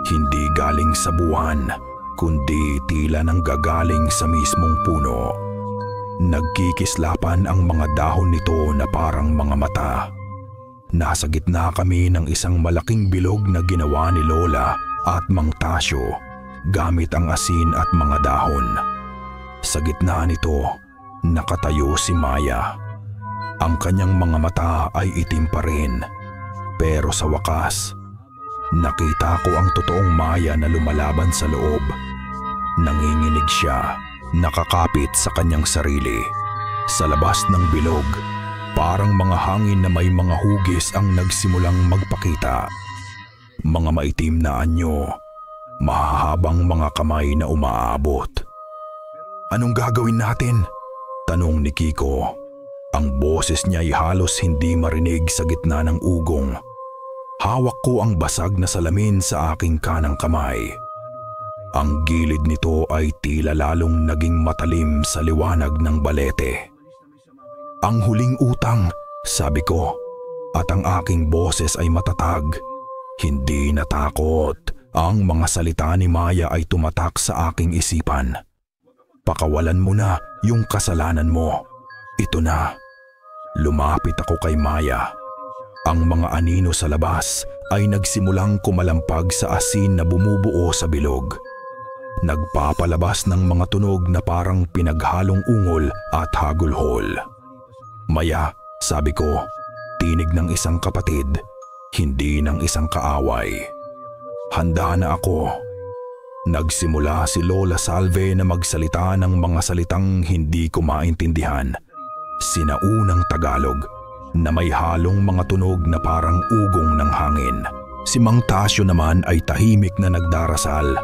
hindi galing sa buwan, kundi tila nang gagaling sa mismong puno. Nagkikislapan ang mga dahon nito na parang mga mata. Nasa gitna kami ng isang malaking bilog na ginawa ni Lola at Mang Tasyo gamit ang asin at mga dahon. Sa gitna nito, nakatayo si Maya. Ang kanyang mga mata ay itim pa rin. Pero sa wakas, nakita ko ang totoong Maya na lumalaban sa loob. Nanginginig siya, nakakapit sa kanyang sarili. Sa labas ng bilog, parang mga hangin na may mga hugis ang nagsimulang magpakita. Mga maitim na anyo, mahahabang mga kamay na umaabot. "Anong gagawin natin?" tanong ni Kiko. Ang boses niya ay halos hindi marinig sa gitna ng ugong. Hawak ko ang basag na salamin sa aking kanang kamay. Ang gilid nito ay tila lalong naging matalim sa liwanag ng balete. "Ang huling utang," sabi ko, at ang aking boses ay matatag. Hindi natakot. Ang mga salita ni Maya ay tumatak sa aking isipan. "Pakawalan mo na yung kasalanan mo. Ito na." Lumapit ako kay Maya. Ang mga anino sa labas ay nagsimulang kumalampag sa asin na bumubuo sa bilog. Nagpapalabas ng mga tunog na parang pinaghalong ungol at hagulhol. "Maya," sabi ko, tinig ng isang kapatid, hindi ng isang kaaway. "Handa na ako." Nagsimula si Lola Salve na magsalita ng mga salitang hindi ko maintindihan. Sinaunang Tagalog na may halong mga tunog na parang ugong ng hangin. Si Mang Tasyo naman ay tahimik na nagdarasal.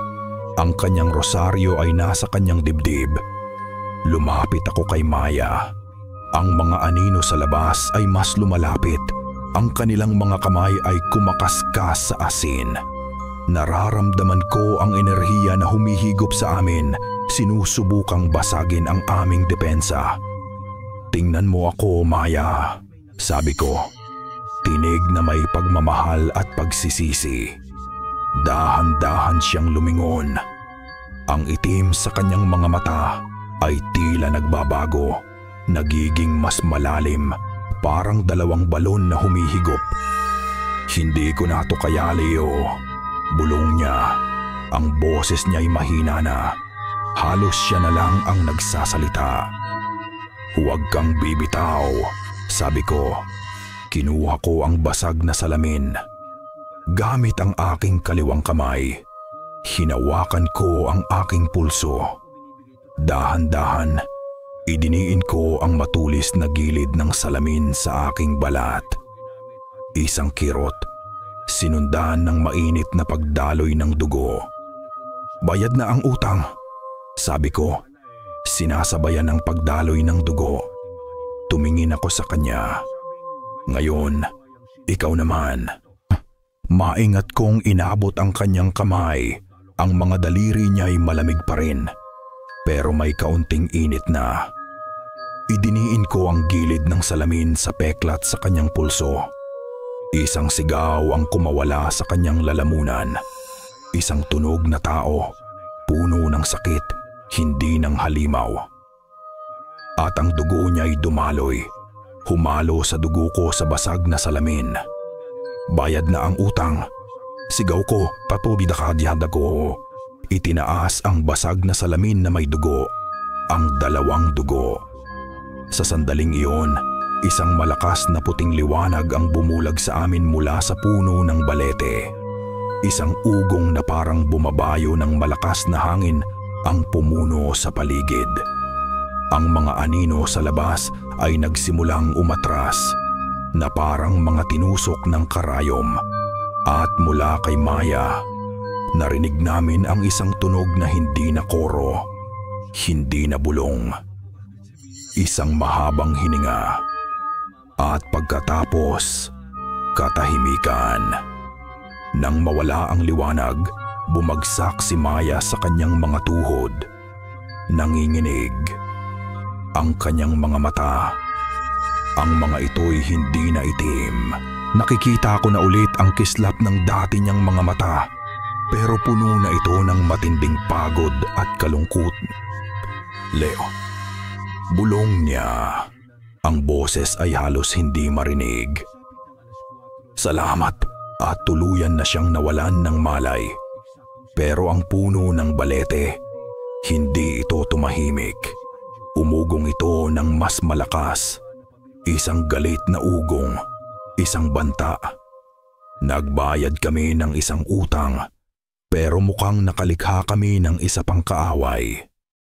Ang kanyang rosaryo ay nasa kanyang dibdib. Lumapit ako kay Maya. Ang mga anino sa labas ay mas lumalapit. Ang kanilang mga kamay ay kumakaskas sa asin. Nararamdaman ko ang enerhiya na humihigop sa amin, sinusubukang basagin ang aming depensa. "Tingnan mo ako, Maya," sabi ko. Tinig na may pagmamahal at pagsisisi. Dahan-dahan siyang lumingon. Ang itim sa kanyang mga mata ay tila nagbabago, nagiging mas malalim, parang dalawang balon na humihigop. "Hindi ko na to kaya, Leo," bulong niya. Ang boses niya ay mahina na. Halos siya na lang ang nagsasalita. "Huwag kang bibitaw," sabi ko. Kinuha ko ang basag na salamin. Gamit ang aking kaliwang kamay, hinawakan ko ang aking pulso. Dahan-dahan, idiniin ko ang matulis na gilid ng salamin sa aking balat. Isang kirot, sinundan ng mainit na pagdaloy ng dugo. "Bayad na ang utang," sabi ko. Sinasabayan ng pagdaloy ng dugo. Tumingin ako sa kanya. "Ngayon, ikaw naman." Maingat kong inabot ang kanyang kamay. Ang mga daliri niya ay malamig pa rin, pero may kaunting init na. Idiniin ko ang gilid ng salamin sa peklat sa kanyang pulso. Isang sigaw ang kumawala sa kanyang lalamunan. Isang tunog na tao, puno ng sakit, hindi ng halimaw. At ang dugo niya ay dumaloy, humalo sa dugo ko sa basag na salamin. "Bayad na ang utang," sigaw ko, "Patubida ka diyada ko." Itinaas ang basag na salamin na may dugo, ang dalawang dugo. Sa sandaling iyon, isang malakas na puting liwanag ang bumulag sa amin mula sa puno ng balete. Isang ugong na parang bumabayo ng malakas na hangin ang pumuno sa paligid. Ang mga anino sa labas ay nagsimulang umatras na parang mga tinusok ng karayom. At mula kay Maya, narinig namin ang isang tunog na hindi na koro, hindi na bulong. Isang mahabang hininga. At pagkatapos, katahimikan. Nang mawala ang liwanag, bumagsak si Maya sa kanyang mga tuhod. Nanginginig. Ang kanyang mga mata. Ang mga ito'y hindi na itim. Nakikita ko na ulit ang kislap ng dati niyang mga mata, pero puno na ito ng matinding pagod at kalungkot. "Leo," bulong niya. Ang boses ay halos hindi marinig. "Salamat," at tuluyan na siyang nawalan ng malay. Pero ang puno ng balete, hindi ito tumahimik. Umugong ito ng mas malakas. Isang galit na ugong, isang banta. Nagbayad kami ng isang utang, pero mukhang nakalikha kami ng isa pang kaaway.